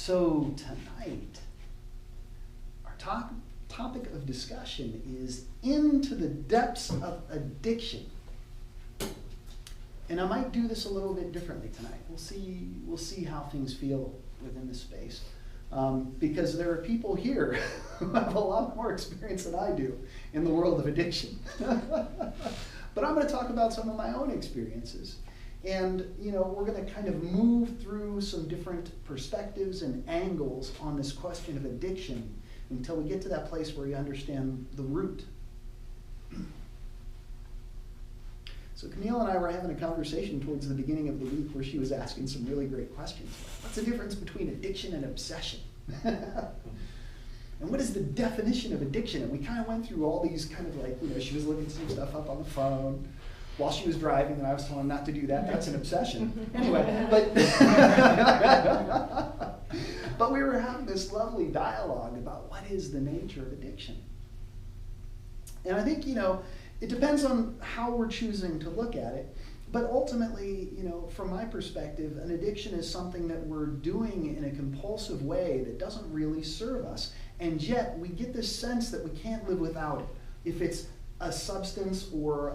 So tonight, our topic of discussion is into the depths of addiction. And I might do this a little bit differently tonight. We'll see how things feel within this space. Because there are people here who have a lot more experience than I do in the world of addiction. But I'm going to talk about some of my own experiences. And, we're going to kind of move through some different perspectives and angles on this question of addiction until we get to that place where we understand the root. So Camille and I were having a conversation towards the beginning of the week where she was asking some really great questions. What's the difference between addiction and obsession? And what is the definition of addiction? And we kind of went through all these kind of like, she was looking some stuff up on the phone while she was driving, and I was telling her not to do that. That's an obsession. Anyway, but we were having this lovely dialogue about what is the nature of addiction. And I think, it depends on how we're choosing to look at it. But ultimately, from my perspective, an addiction is something that we're doing in a compulsive way that doesn't really serve us. And yet, we get this sense that we can't live without it. If it's a substance or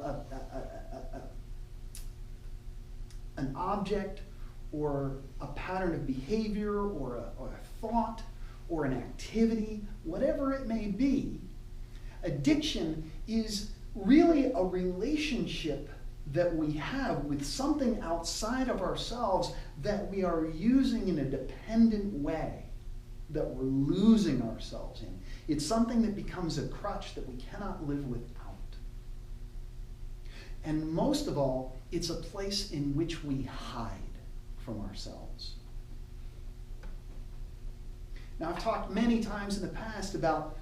an object or a pattern of behavior or a thought or an activity, whatever it may be, addiction is really a relationship that we have with something outside of ourselves that we are using in a dependent way, that we're losing ourselves in. It's something that becomes a crutch that we cannot live without. And most of all, it's a place in which we hide from ourselves. Now, I've talked many times in the past about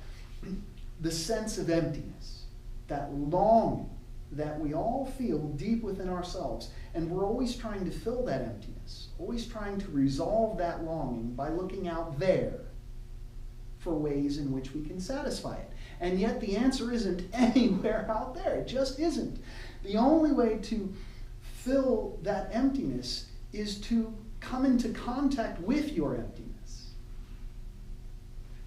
the sense of emptiness, that longing that we all feel deep within ourselves. And we're always trying to fill that emptiness, always trying to resolve that longing by looking out there for ways in which we can satisfy it. And yet the answer isn't anywhere out there. It just isn't. The only way to fill that emptiness is to come into contact with your emptiness,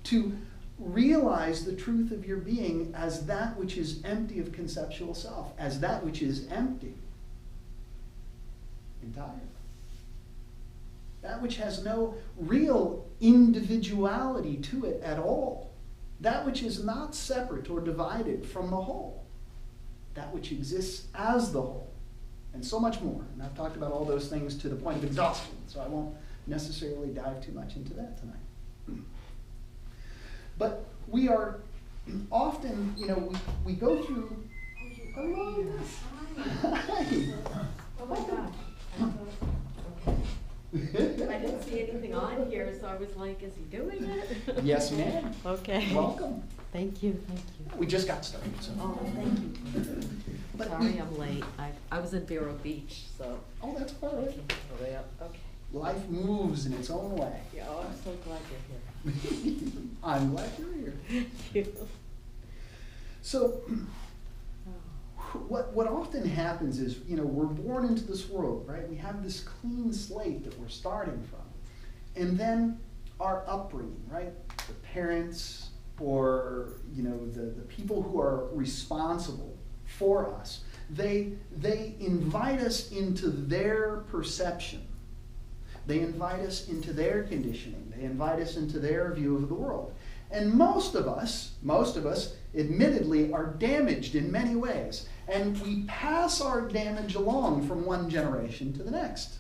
to realize the truth of your being as that which is empty of conceptual self, as that which is empty entirely. That which has no real individuality to it at all. That which is not separate or divided from the whole. That which exists as the whole. And so much more. And I've talked about all those things to the point of exhaustion, so I won't necessarily dive too much into that tonight. But we are often, we go through. Hello. Hi. Oh my gosh. Okay. I didn't see anything on here, so I was like, is he doing it? Yes, ma'am. Okay. Welcome. Thank you. We just got started. So. Oh, thank you. But sorry I'm late. I was in Vero Beach, so. Oh, that's all right. Way up. Okay. Life moves in its own way. Yeah, oh, I'm so glad you're here. I'm glad you're here. Thank you. So, what often happens is, we're born into this world, right? We have this clean slate that we're starting from. And then our upbringing, right? The parents or, the people who are responsible for us, they invite us into their perception. They invite us into their conditioning. They invite us into their view of the world. And most of us, admittedly, are damaged in many ways. And we pass our damage along from one generation to the next.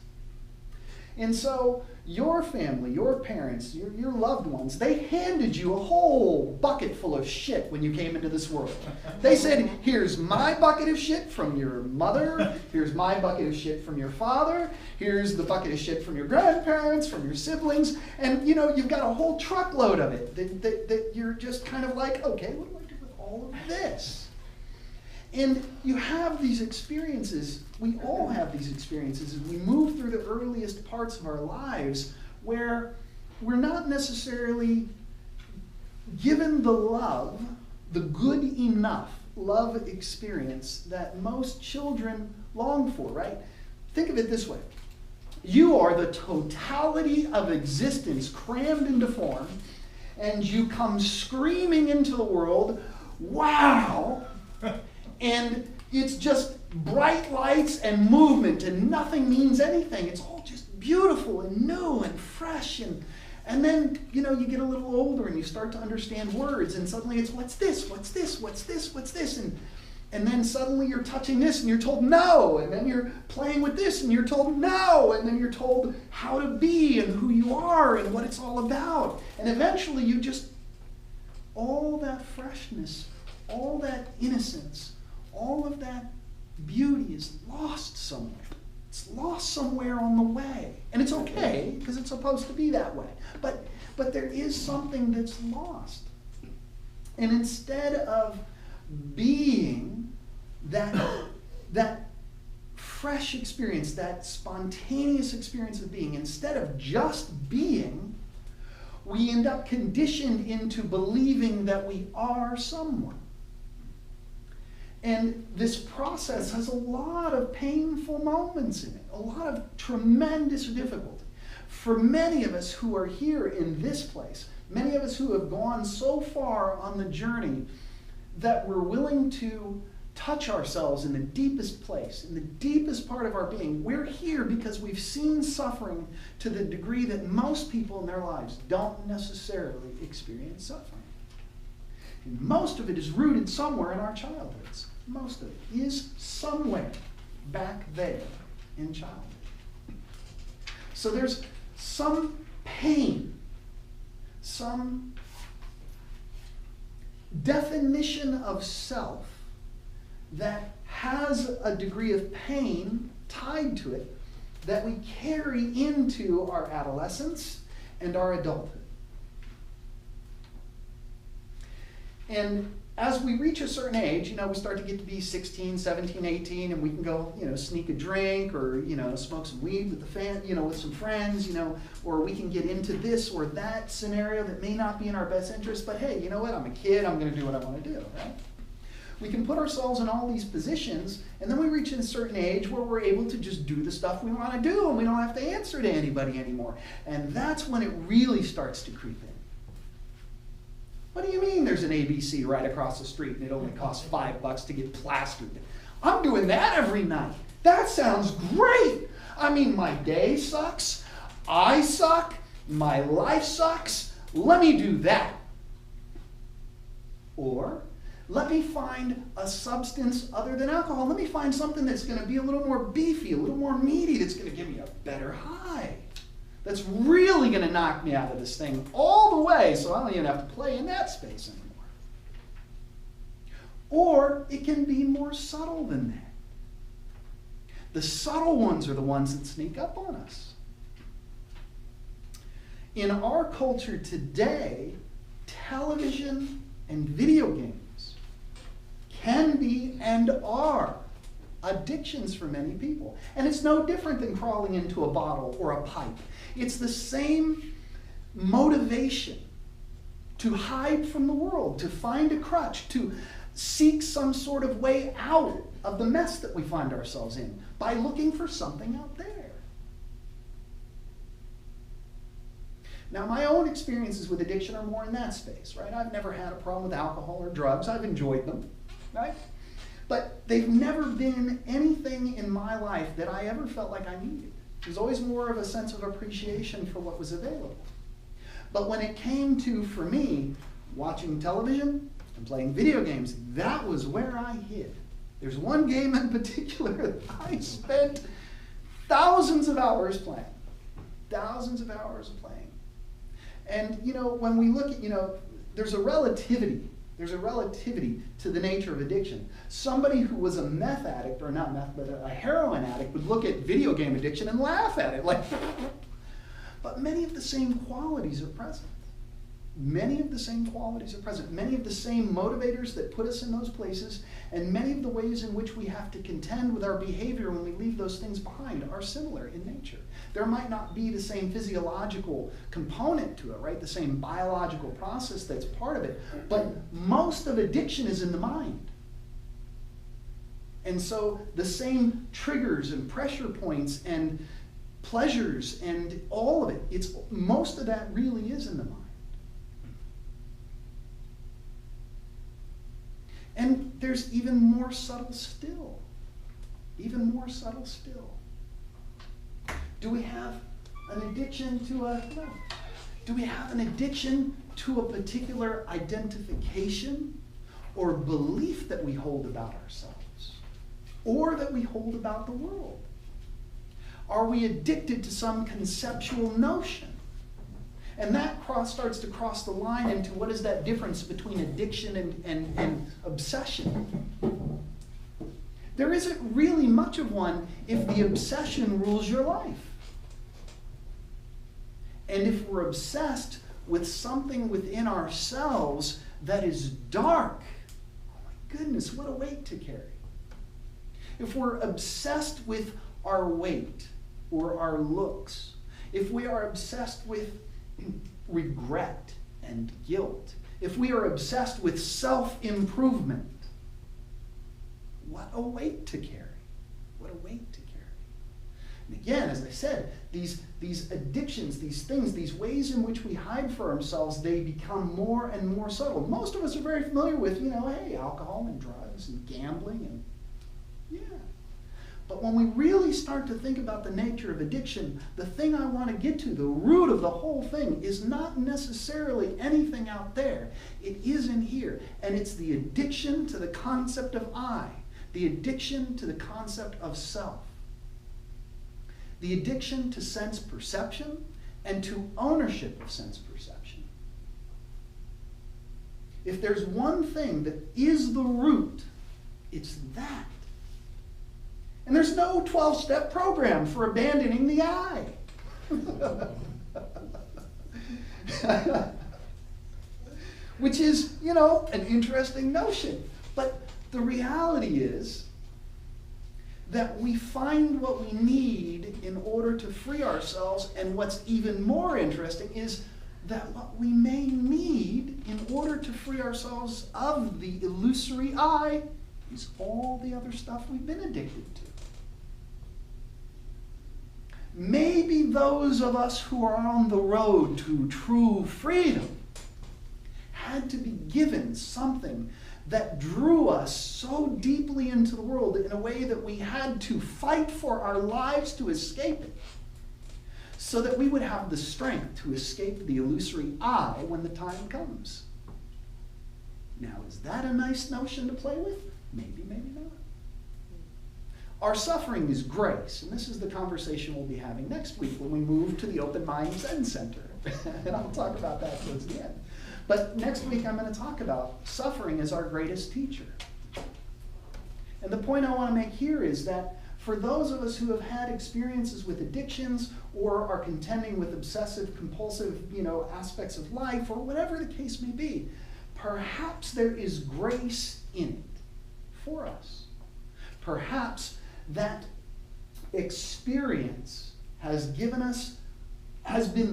And so your family, your parents, your loved ones, they handed you a whole bucket full of shit when you came into this world. They said, here's my bucket of shit from your mother, here's my bucket of shit from your father, here's the bucket of shit from your grandparents, from your siblings, and you've got a whole truckload of it that you're just kind of like, okay, what do I do with all of this? And you have these experiences, we all have these experiences as we move through the earliest parts of our lives where we're not necessarily given the love, the good enough love experience that most children long for, right? Think of it this way. You are the totality of existence crammed into form, and you come screaming into the world, wow! And it's just bright lights and movement, and nothing means anything. It's all just beautiful and new and fresh. And then, you get a little older and you start to understand words, and suddenly it's, what's this, what's this, what's this, what's this? And then suddenly you're touching this and you're told no, and then you're playing with this and you're told no, and then you're told how to be and who you are and what it's all about. And eventually all that freshness, all that innocence, all of that beauty is lost somewhere. It's lost somewhere on the way. And it's okay, because it's supposed to be that way. But there is something that's lost. And instead of being that fresh experience, that spontaneous experience of being, instead of just being, we end up conditioned into believing that we are someone. And this process has a lot of painful moments in it, a lot of tremendous difficulty. For many of us who are here in this place, many of us who have gone so far on the journey that we're willing to touch ourselves in the deepest place, in the deepest part of our being, we're here because we've seen suffering to the degree that most people in their lives don't necessarily experience suffering. And most of it is rooted somewhere in our childhoods. Most of it is somewhere back there in childhood. So there's some pain, some definition of self that has a degree of pain tied to it that we carry into our adolescence and our adulthood. And as we reach a certain age, we start to get to be 16, 17, 18, and we can go, sneak a drink or, smoke some weed with with some friends, or we can get into this or that scenario that may not be in our best interest, but hey, you know what? I'm a kid, I'm going to do what I want to do, right? We can put ourselves in all these positions, and then we reach a certain age where we're able to just do the stuff we want to do, and we don't have to answer to anybody anymore. And that's when it really starts to creep in. What do you mean there's an ABC right across the street and it only costs $5 to get plastered? I'm doing that every night. That sounds great. I mean, my day sucks. I suck. My life sucks. Let me do that. Or let me find a substance other than alcohol. Let me find something that's going to be a little more beefy, a little more meaty, that's going to give me a better high. That's really going to knock me out of this thing all the way, so I don't even have to play in that space anymore. Or it can be more subtle than that. The subtle ones are the ones that sneak up on us. In our culture today, television and video games can be and are addictions for many people. And it's no different than crawling into a bottle or a pipe. It's the same motivation to hide from the world, to find a crutch, to seek some sort of way out of the mess that we find ourselves in by looking for something out there. Now, my own experiences with addiction are more in that space, right? I've never had a problem with alcohol or drugs. I've enjoyed them, right? But they've never been anything in my life that I ever felt like I needed. It was always more of a sense of appreciation for what was available. But when it came to, for me, watching television and playing video games, that was where I hid. There's one game in particular that I spent thousands of hours playing. Thousands of hours of playing. And, when we look at, there's a relativity. There's a relativity to the nature of addiction. Somebody who was a meth addict, or not meth, but a heroin addict, would look at video game addiction and laugh at it. But many of the same qualities are present. Many of the same qualities are present. Many of the same motivators that put us in those places, and many of the ways in which we have to contend with our behavior when we leave those things behind are similar in nature. There might not be the same physiological component to it, right? The same biological process that's part of it, but most of addiction is in the mind. And so the same triggers and pressure points and pleasures and all of it. Most of that really is in the mind. And there's even more subtle still. Even more subtle still. Do we have an addiction to no. Do we have an addiction to a particular identification or belief that we hold about ourselves or that we hold about the world? Are we addicted to some conceptual notion? And that starts to cross the line into what is that difference between addiction and obsession. There isn't really much of one if the obsession rules your life. And if we're obsessed with something within ourselves that is dark, oh my goodness, what a weight to carry. If we're obsessed with our weight or our looks, if we are obsessed with regret and guilt, if we are obsessed with self-improvement, what a weight to carry. What a weight to carry. And again, as I said, these addictions, these things, these ways in which we hide for ourselves, they become more and more subtle. Most of us are very familiar with, hey, alcohol and drugs and gambling and yeah. But when we really start to think about the nature of addiction, the thing I want to get to, the root of the whole thing, is not necessarily anything out there. It is in here. And it's the addiction to the concept of I, the addiction to the concept of self, the addiction to sense perception and to ownership of sense perception. If there's one thing that is the root, it's that. And there's no 12-step program for abandoning the I. Which is, an interesting notion. But the reality is that we find what we need in order to free ourselves, and what's even more interesting is that what we may need in order to free ourselves of the illusory I is all the other stuff we've been addicted to. Maybe those of us who are on the road to true freedom had to be given something that drew us so deeply into the world in a way that we had to fight for our lives to escape it, so that we would have the strength to escape the illusory I when the time comes. Now, is that a nice notion to play with? Maybe, maybe not. Our suffering is grace, and this is the conversation we'll be having next week when we move to the Open Mind Zen Center. And I'll talk about that towards the end. But next week I'm going to talk about suffering as our greatest teacher. And the point I want to make here is that for those of us who have had experiences with addictions or are contending with obsessive compulsive, aspects of life, or whatever the case may be, perhaps there is grace in it for us. Perhaps that experience has been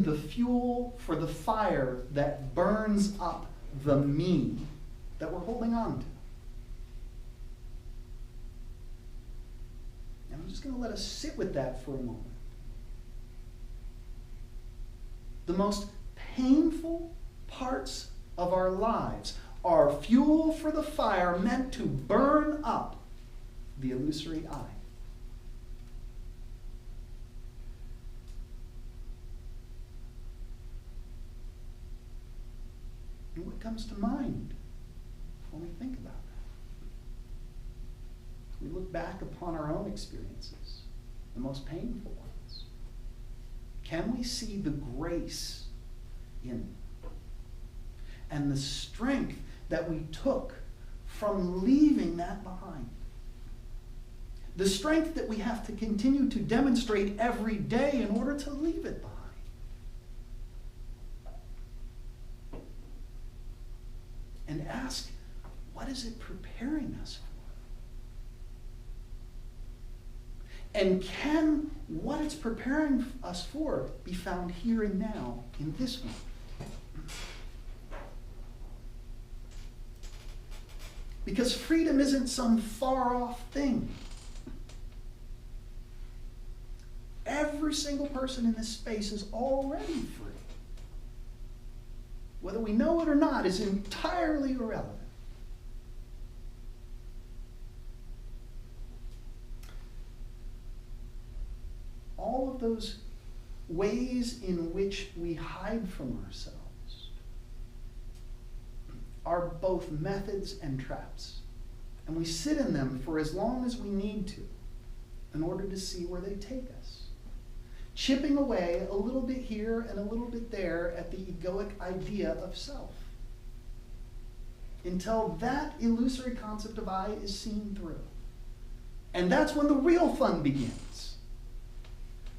the fuel for the fire that burns up the me that we're holding on to. And I'm just going to let us sit with that for a moment. The most painful parts of our lives are fuel for the fire meant to burn up the illusory I. And what comes to mind when we think about that? We look back upon our own experiences, the most painful ones. Can we see the grace in them? And the strength that we took from leaving that behind? The strength that we have to continue to demonstrate every day in order to leave it behind. And ask, what is it preparing us for? And can what it's preparing us for be found here and now in this moment? Because freedom isn't some far-off thing. Every every single person in this space is already free. Whether we know it or not is entirely irrelevant. All of those ways in which we hide from ourselves are both methods and traps. And we sit in them for as long as we need to in order to see where they take us. Chipping away a little bit here and a little bit there at the egoic idea of self. Until that illusory concept of I is seen through. And that's when the real fun begins.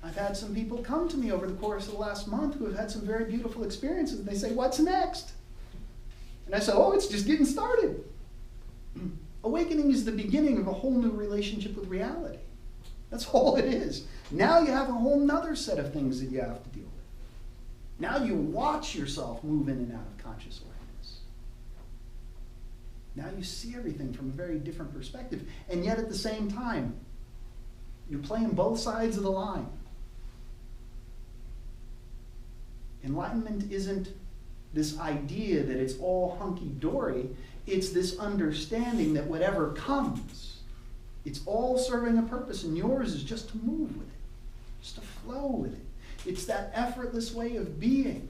I've had some people come to me over the course of the last month who have had some very beautiful experiences. And they say, what's next? And I say, oh, it's just getting started. Awakening is the beginning of a whole new relationship with reality. That's all it is. Now you have a whole nother set of things that you have to deal with. Now you watch yourself move in and out of conscious awareness. Now you see everything from a very different perspective. And yet at the same time, you're playing both sides of the line. Enlightenment isn't this idea that it's all hunky-dory. It's this understanding that whatever comes, it's all serving a purpose, and yours is just to move with it, just to flow with it. It's that effortless way of being.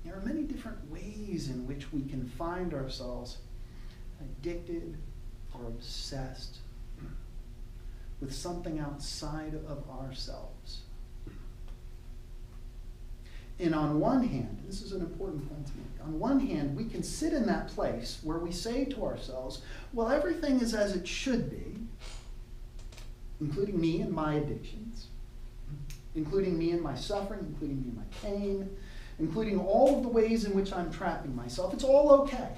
There are many different ways in which we can find ourselves addicted or obsessed with something outside of ourselves. And on one hand, this is an important point to make, on one hand, we can sit in that place where we say to ourselves, well, everything is as it should be, including me and my addictions, including me and my suffering, including me and my pain, including all of the ways in which I'm trapping myself. It's all okay.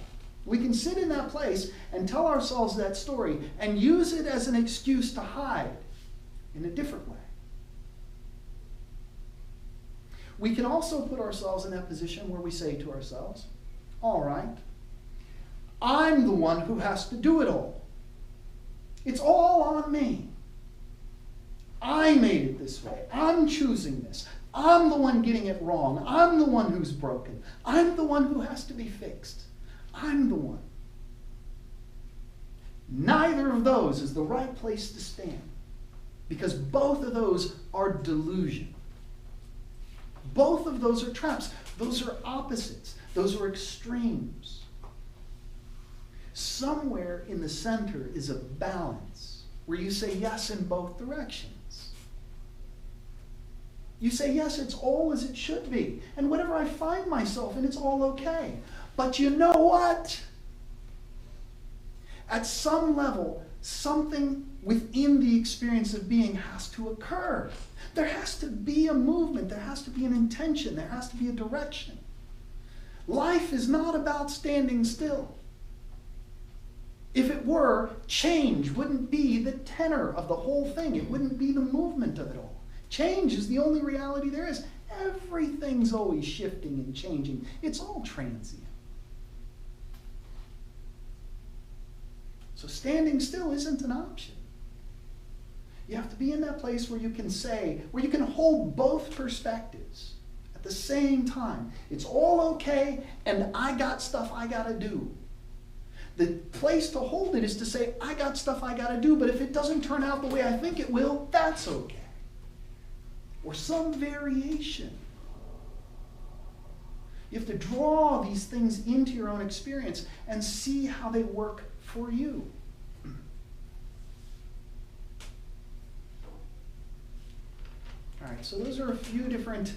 We can sit in that place and tell ourselves that story and use it as an excuse to hide in a different way. We can also put ourselves in that position where we say to ourselves, all right, I'm the one who has to do it all. It's all on me. I made it this way. I'm choosing this. I'm the one getting it wrong. I'm the one who's broken. I'm the one who has to be fixed. I'm the one. Neither of those is the right place to stand, because both of those are delusion. Both of those are traps. Those are opposites. Those are extremes. Somewhere in the center is a balance where you say yes in both directions. You say, yes, it's all as it should be. And whatever I find myself in, it's all okay. But you know what? At some level, something within the experience of being has to occur. There has to be a movement. There has to be an intention. There has to be a direction. Life is not about standing still. If it were, change wouldn't be the tenor of the whole thing. It wouldn't be the movement of it all. Change is the only reality there is. Everything's always shifting and changing. It's all transient. So standing still isn't an option. You have to be in that place where you can say, where you can hold both perspectives at the same time. It's all okay, and I got stuff I gotta do. The place to hold it is to say, I got stuff I gotta do, but if it doesn't turn out the way I think it will, that's okay. Or some variation. You have to draw these things into your own experience and see how they work for you. All right, so those are a few different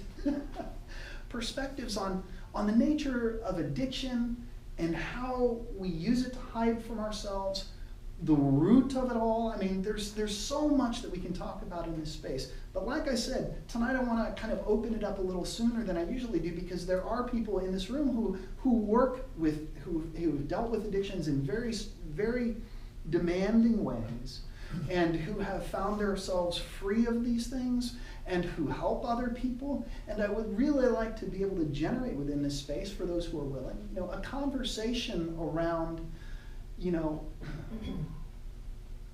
perspectives on the nature of addiction and how we use it to hide from ourselves, the root of it all. I mean, there's so much that we can talk about in this space. But like I said, tonight I want to kind of open it up a little sooner than I usually do, because there are people in this room who work with, who've dealt with addictions in very, very demanding ways, and who have found themselves free of these things and who help other people. And I would really like to be able to generate within this space, for those who are willing, a conversation around,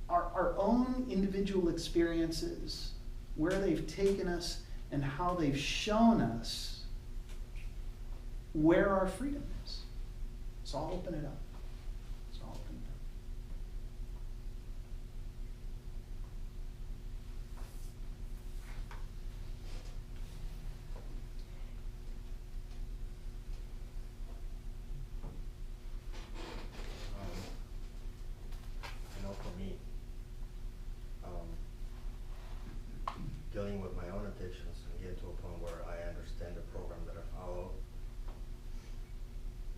our own individual experiences, where they've taken us and how they've shown us where our freedom is. So I'll open it up. Dealing with my own addictions and get to a point where I understand the program that I follow,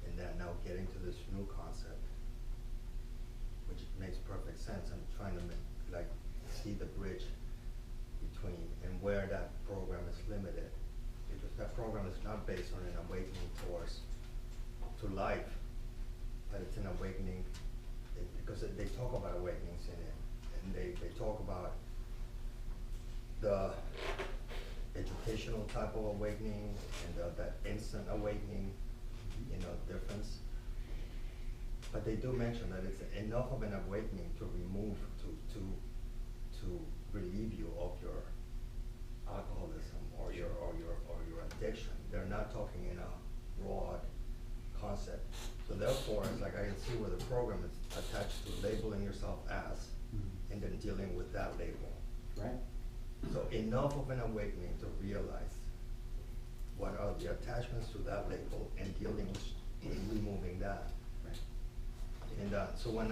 and then now getting to this new concept, which makes perfect sense. I'm trying to see the bridge between and where that program is limited, because that program is not based on an awakening to life, but it's an awakening because they talk about awakenings in it, and they talk about the educational type of awakening and that instant awakening, difference. But they do mention that it's enough of an awakening to remove, to relieve you of your alcoholism or your addiction. They're not talking in a broad concept. So therefore, it's like I can see where the program is attached to labeling yourself as, and then dealing with that label. Right. So enough of an awakening to realize what are the attachments to that label and dealing with removing that. Right. And so when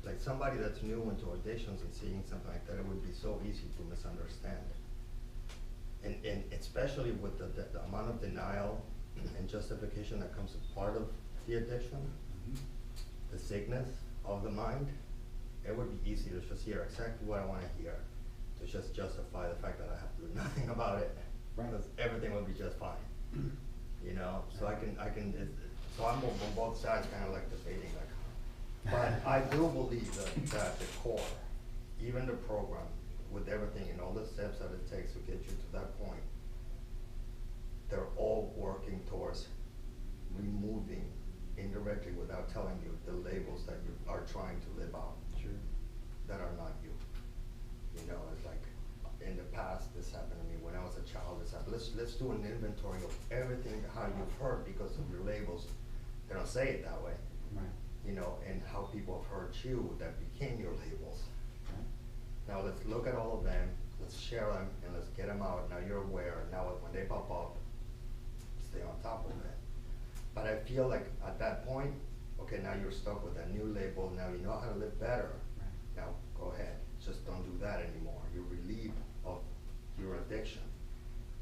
like somebody that's new into addictions and seeing something like that, it would be so easy to misunderstand. And especially with the amount of denial and justification that comes as part of the addiction, the sickness of the mind, it would be easy to just hear exactly what I want to hear, to just justify the fact that I have to do nothing about it, right, because everything will be just fine. So so I'm on both sides, kind of like debating, but I do believe that the core, even the program, with everything and all the steps that it takes to get you to that point, they're all working towards removing indirectly, without telling you, the labels that you are trying to live out. Sure. That are not you. It's like in the past this happened to me when I was a child. This happened. Let's do an inventory of everything how you've heard because of your labels. They don't say it that way. Right. And how people have hurt you that became your labels. Right. Now let's look at all of them, let's share them, and let's get them out. Now you're aware. Now when they pop up, stay on top of it. But I feel like at that point, okay, now you're stuck with a new label. Now you know how to live better. Right. Now go ahead. Just don't do that anymore. You're relieved of your addiction.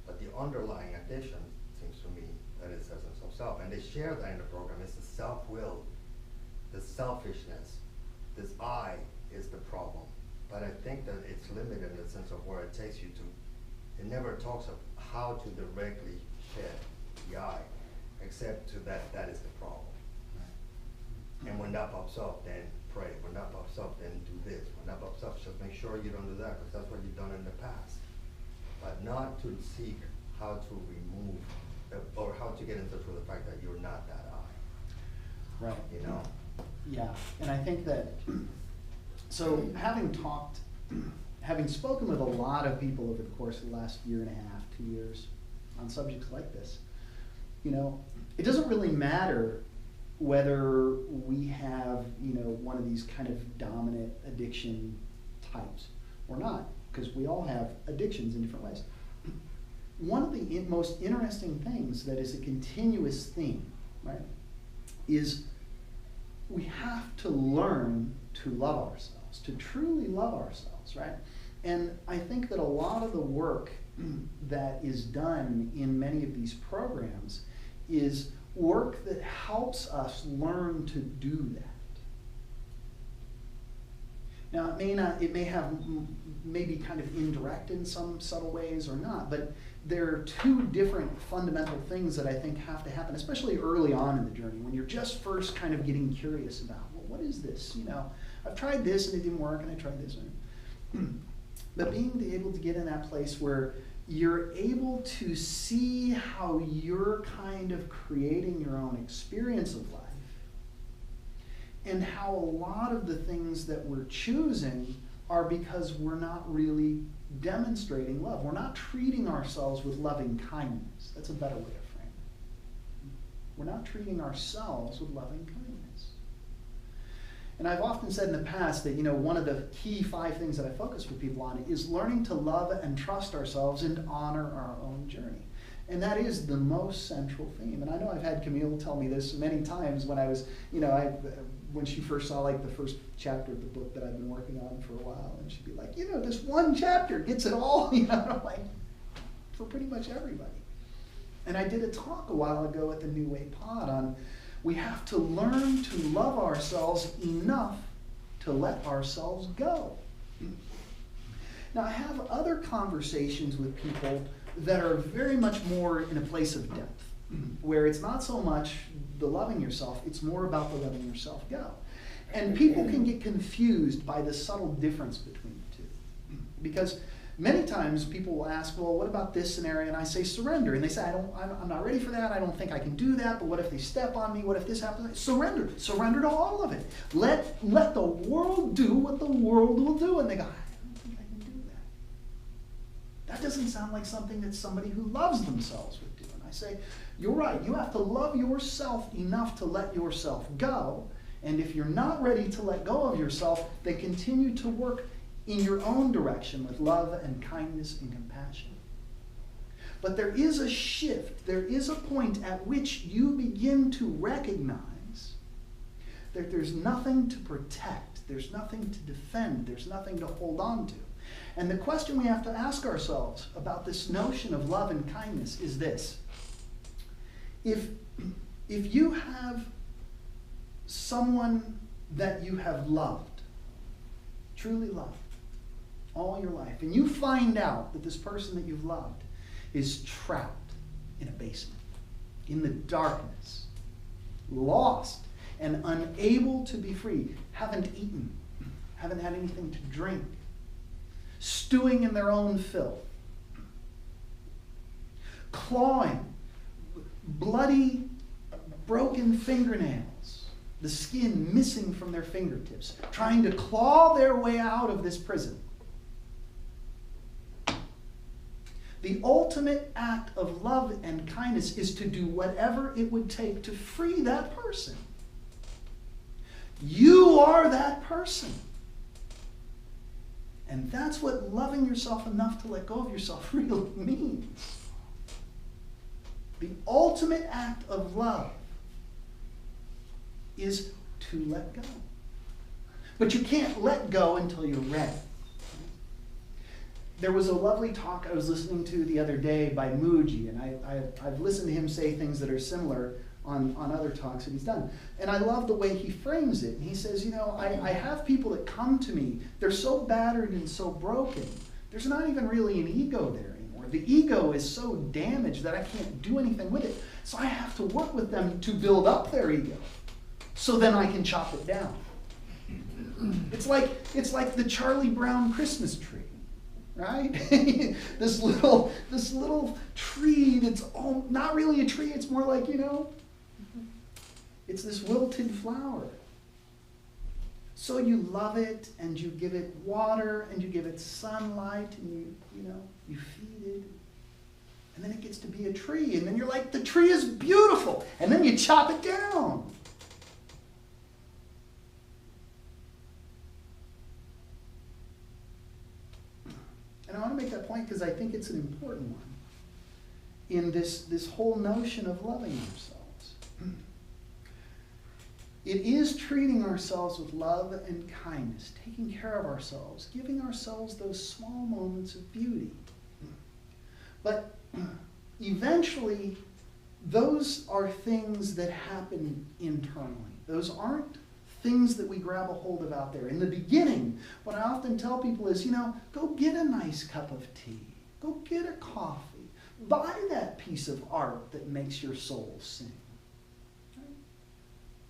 But the underlying addiction, seems to me, that is essence of self. And they share that in the program. It's the self-will, the selfishness. This I is the problem. But I think that it's limited in the sense of where it takes you to. It never talks of how to directly shed the I, except to that is the problem. Right. And when that pops up, then pray. When that pops up, then do this. When that pops up, just make sure you don't do that, because that's what you've done in the past. But not to seek how to remove, or how to get in touch with the fact that you're not that I. Right. Yeah, and I think that, so having spoken with a lot of people over the course of the last year and a half, 2 years, on subjects like this, it doesn't really matter whether we have, one of these kind of dominant addiction types or not, because we all have addictions in different ways. One of the most interesting things that is a continuous theme, right, is we have to learn to love ourselves, to truly love ourselves, right? And I think that a lot of the work that is done in many of these programs is work that helps us learn to do that. Now, it may have maybe kind of indirect in some subtle ways or not, but there are two different fundamental things that I think have to happen, especially early on in the journey, when you're just first kind of getting curious about, well, what is this? I've tried this and it didn't work, and I tried this. But being able to get in that place where you're able to see how you're kind of creating your own experience of life, and how a lot of the things that we're choosing are because we're not really demonstrating love. We're not treating ourselves with loving kindness. That's a better way to frame it. We're not treating ourselves with loving kindness. And I've often said in the past that, one of the key 5 things that I focus with people on is learning to love and trust ourselves and honor our own journey. And that is the most central theme. And I know I've had Camille tell me this many times when I was, when she first saw like the first chapter of the book that I've been working on for a while, and she'd be like, this one chapter gets it all, and I'm like, for pretty much everybody. And I did a talk a while ago at the New Way Pod on we have to learn to love ourselves enough to let ourselves go. Now, I have other conversations with people that are very much more in a place of depth, where it's not so much the loving yourself, it's more about the letting yourself go. And people can get confused by the subtle difference between the two. Because many times people will ask, well, what about this scenario? And I say, surrender. And they say, I'm not ready for that. I don't think I can do that. But what if they step on me? What if this happens? Surrender. Surrender to all of it. Let the world do what the world will do. And they go, I don't think I can do that. That doesn't sound like something that somebody who loves themselves would do. And I say, you're right. You have to love yourself enough to let yourself go. And if you're not ready to let go of yourself, then continue to work in your own direction with love and kindness and compassion. But there is a shift. There is a point at which you begin to recognize that there's nothing to protect. There's nothing to defend. There's nothing to hold on to. And the question we have to ask ourselves about this notion of love and kindness is this. If you have someone that you have loved, truly loved, all your life, and you find out that this person that you've loved is trapped in a basement, in the darkness, lost and unable to be free, haven't eaten, haven't had anything to drink, stewing in their own filth, clawing, bloody, broken fingernails, the skin missing from their fingertips, trying to claw their way out of this prison. The ultimate act of love and kindness is to do whatever it would take to free that person. You are that person. And that's what loving yourself enough to let go of yourself really means. The ultimate act of love is to let go. But you can't let go until you're ready. There was a lovely talk I was listening to the other day by Mooji, and I've listened to him say things that are similar on other talks that he's done. And I love the way he frames it. And he says, I have people that come to me, they're so battered and so broken, there's not even really an ego there anymore. The ego is so damaged that I can't do anything with it. So I have to work with them to build up their ego, so then I can chop it down. It's like the Charlie Brown Christmas tree. Right? this little tree that's not really a tree, it's more like, it's this wilted flower. So you love it, and you give it water, and you give it sunlight, and you feed it. And then it gets to be a tree, and then you're like, the tree is beautiful, and then you chop it down. And I want to make that point because I think it's an important one in this whole notion of loving ourselves. It is treating ourselves with love and kindness, taking care of ourselves, giving ourselves those small moments of beauty. But eventually, those are things that happen internally. Those aren't things that we grab a hold of out there. In the beginning, what I often tell people is, go get a nice cup of tea. Go get a coffee. Buy that piece of art that makes your soul sing. Right?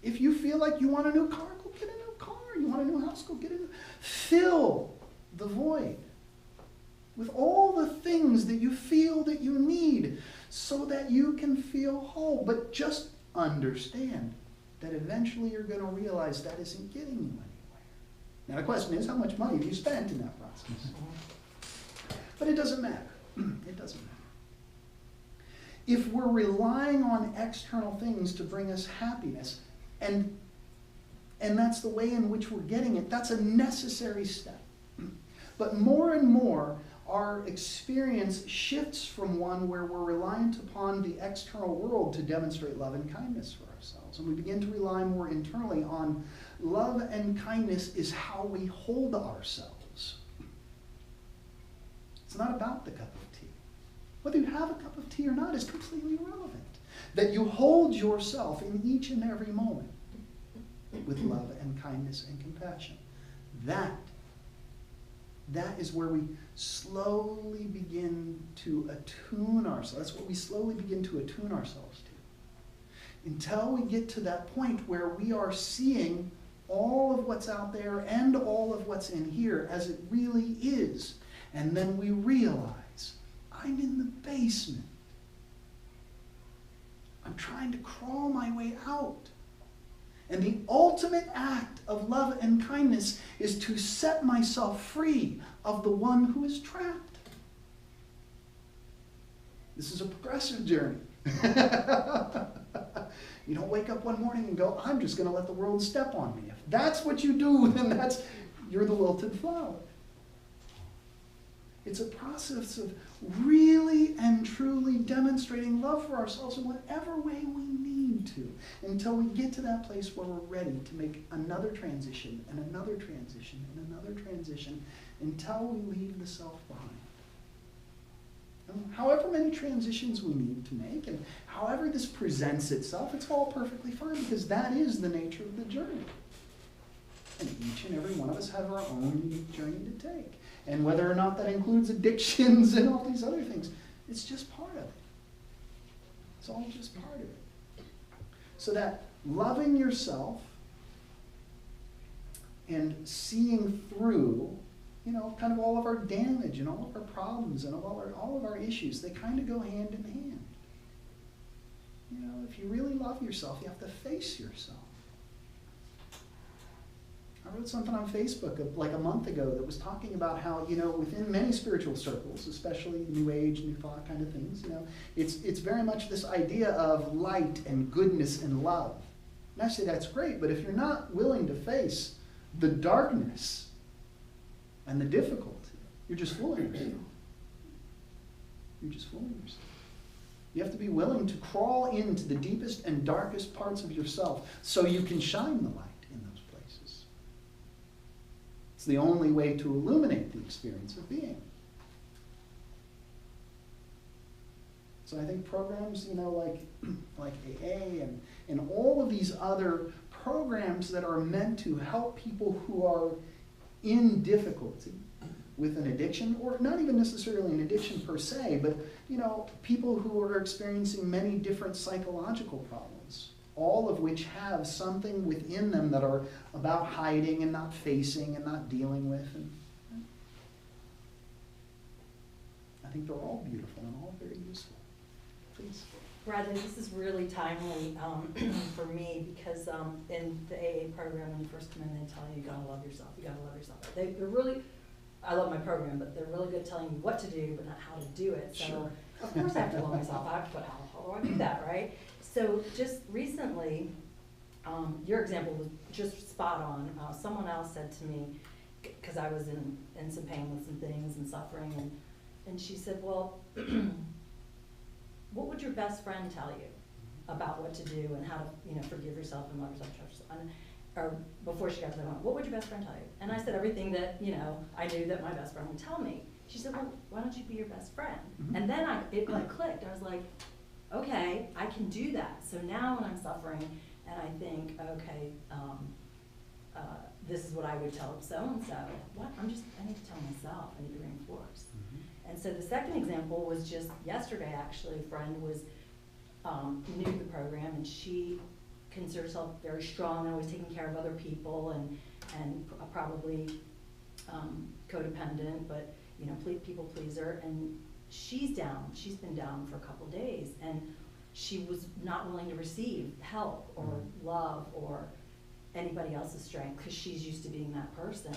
If you feel like you want a new car, go get a new car. car. You want a new house? Go get it. Fill the void with all the things that you feel that you need so that you can feel whole. But just understand that eventually you're going to realize that isn't getting you anywhere. Now the question is, how much money have you spent in that process? But it doesn't matter. It doesn't matter. If we're relying on external things to bring us happiness, and that's the way in which we're getting it, that's a necessary step. But more and more, our experience shifts from one where we're reliant upon the external world to demonstrate love and kindness for ourselves. And we begin to rely more internally on love and kindness is how we hold ourselves. It's not about the cup of tea. Whether you have a cup of tea or not is completely irrelevant. That you hold yourself in each and every moment with love and kindness and compassion. That is where we slowly begin to attune ourselves. That's what we slowly begin to attune ourselves to. Until we get to that point where we are seeing all of what's out there and all of what's in here as it really is. And then we realize, I'm in the basement. I'm trying to crawl my way out. And the ultimate act of love and kindness is to set myself free of the one who is trapped. This is a progressive journey. You don't wake up one morning and go, I'm just going to let the world step on me. If that's what you do, then you're the wilted flower. It's a process of really and truly demonstrating love for ourselves in whatever way we need to, until we get to that place where we're ready to make another transition and another transition and another transition until we leave the self behind. And however many transitions we need to make and however this presents itself, it's all perfectly fine because that is the nature of the journey. And each and every one of us have our own unique journey to take. And whether or not that includes addictions and all these other things, it's just part of it. It's all just part of it. So that loving yourself and seeing through, kind of all of our damage and all of our problems and all of our issues, they kind of go hand in hand. If you really love yourself, you have to face yourself. I wrote something on Facebook like a month ago that was talking about how, within many spiritual circles, especially New Age, New Thought kind of things, it's very much this idea of light and goodness and love. And I say that's great, but if you're not willing to face the darkness and the difficulty, you're just fooling yourself. You're just fooling yourself. You have to be willing to crawl into the deepest and darkest parts of yourself so you can shine the light. It's the only way to illuminate the experience of being. So I think programs, like AA and all of these other programs that are meant to help people who are in difficulty with an addiction, or not even necessarily an addiction per se, but people who are experiencing many different psychological problems, all of which have something within them that are about hiding and not facing and not dealing with. And I think they're all beautiful and all very useful. Please. Bradley, this is really timely for me because in the AA program, when you first come in, they tell you gotta love yourself, you gotta love yourself. They're really, I love my program, but they're really good at telling you what to do, but not how to do it. So Sure. Of course I have to love myself. I have to put how do I do that, right? So just recently, your example was just spot on. Someone else said to me, because I was in some pain with some things and suffering, and she said, well, what would your best friend tell you about what to do and how to, forgive yourself and love yourself, trust yourself? Or before she got to that one, what would your best friend tell you? And I said everything that, I knew that my best friend would tell me. She said, well, why don't you be your best friend? Mm-hmm. And then it clicked. I was like, okay, I can do that. So now when I'm suffering and I think, okay, this is what I would tell so-and-so, I need to tell myself, I need to reinforce. Mm-hmm. And so the second example was just yesterday, actually. A friend was new to the program, and she considers herself very strong and always taking care of other people, and probably codependent, but, you know, people pleaser, and she's down. She's been down for a couple days, and she was not willing to receive help or love or anybody else's strength because she's used to being that person.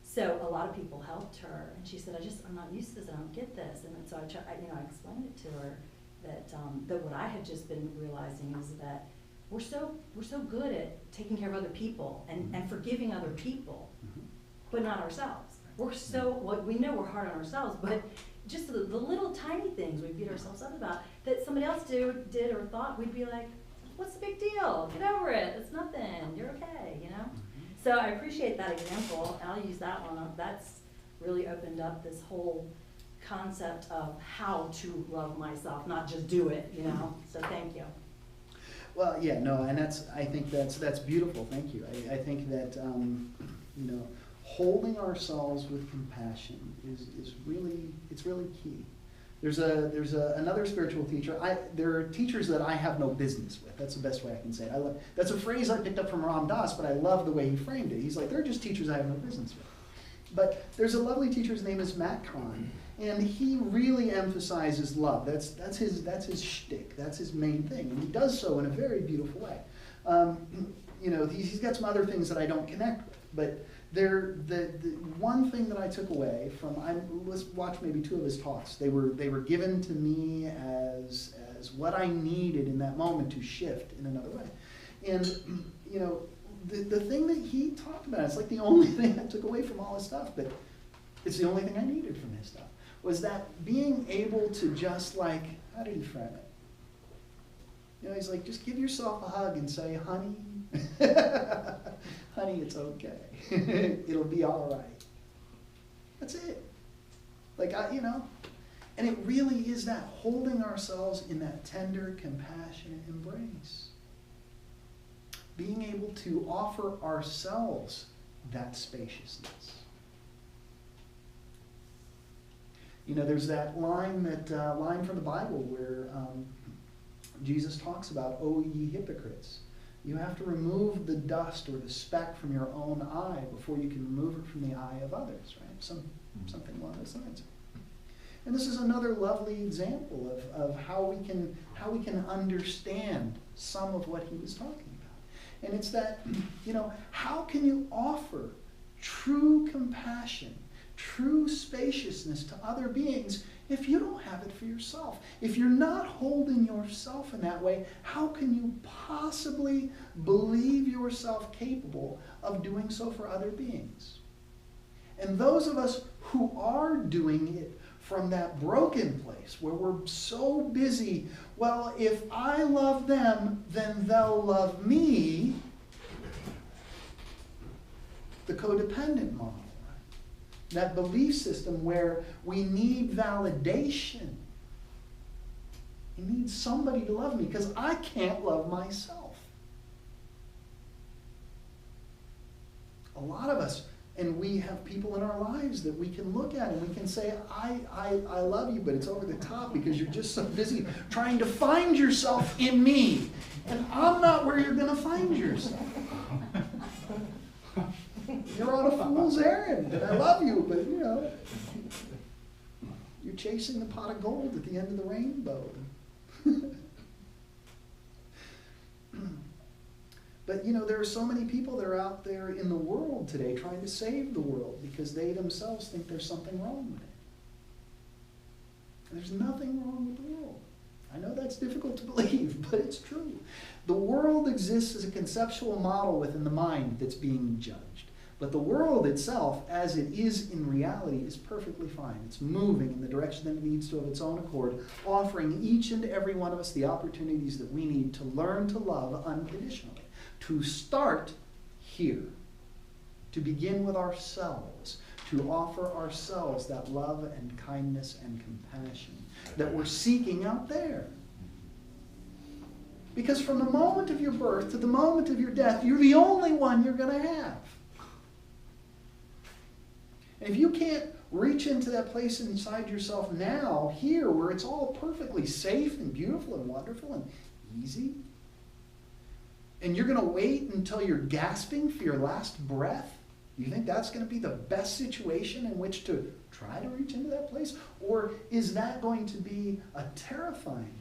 So a lot of people helped her, and she said, I'm not used to this, I don't get this. And then so I explained it to her that what I had just been realizing is that we're so good at taking care of other people and forgiving other people, but not ourselves. We know we're hard on ourselves, but just the little tiny things we beat ourselves up about that somebody else did or thought, we'd be like, what's the big deal? Get over it. It's nothing. You're okay, you know? So I appreciate that example, and I'll use that one. That's really opened up this whole concept of how to love myself, not just do it, you know? So thank you. Well, yeah, no, and I think that's beautiful. Thank you. I think that you know, holding ourselves with compassion is really key. There's another spiritual teacher. There are teachers that I have no business with. That's the best way I can say it. That's a phrase I picked up from Ram Dass, but I love the way he framed it. He's like, they're just teachers I have no business with. But there's a lovely teacher, his name is Matt Kahn, and he really emphasizes love. That's his shtick. That's his main thing, and he does so in a very beautiful way. You know, he's got some other things that I don't connect with, but the one thing that I took away from, let's watch maybe 2 of his talks. They were given to me as what I needed in that moment to shift in another way. And you know, the thing that he talked about, it's like the only thing I took away from all his stuff, but it's the only thing I needed from his stuff, was that being able to just like, how did he frame it? You know, he's like, just give yourself a hug and say, honey, honey, it's okay. It'll be all right. That's it. Like, you know, and it really is that, holding ourselves in that tender, compassionate embrace. Being able to offer ourselves that spaciousness. You know, there's that line from the Bible where Jesus talks about, "O ye hypocrites, you have to remove the dust or the speck from your own eye before you can remove it from the eye of others," right? Something along those lines. And this is another lovely example of how we can understand some of what he was talking about. And it's that, you know, how can you offer true compassion, true spaciousness to other beings if you don't have it for yourself? If you're not holding yourself in that way, how can you possibly believe yourself capable of doing so for other beings? And those of us who are doing it from that broken place where we're so busy, well, if I love them, then they'll love me, the codependent model. That belief system where we need validation. I need somebody to love me because I can't love myself. A lot of us, and we have people in our lives that we can look at and we can say, I love you, but it's over the top because you're just so busy trying to find yourself in me. And I'm not where you're going to find yourself. You're on a fool's errand, and I love you, but you know, you're chasing the pot of gold at the end of the rainbow. But you know, there are so many people that are out there in the world today trying to save the world because they themselves think there's something wrong with it. And there's nothing wrong with the world. I know that's difficult to believe, but it's true. The world exists as a conceptual model within the mind that's being judged. But the world itself, as it is in reality, is perfectly fine. It's moving in the direction that it needs to of its own accord, offering each and every one of us the opportunities that we need to learn to love unconditionally. To start here, to begin with ourselves, to offer ourselves that love and kindness and compassion that we're seeking out there. Because from the moment of your birth to the moment of your death, you're the only one you're going to have. And if you can't reach into that place inside yourself now, here, where it's all perfectly safe and beautiful and wonderful and easy, and you're going to wait until you're gasping for your last breath You think that's going to be the best situation in which to try to reach into that place? Or is that going to be a terrifying moment?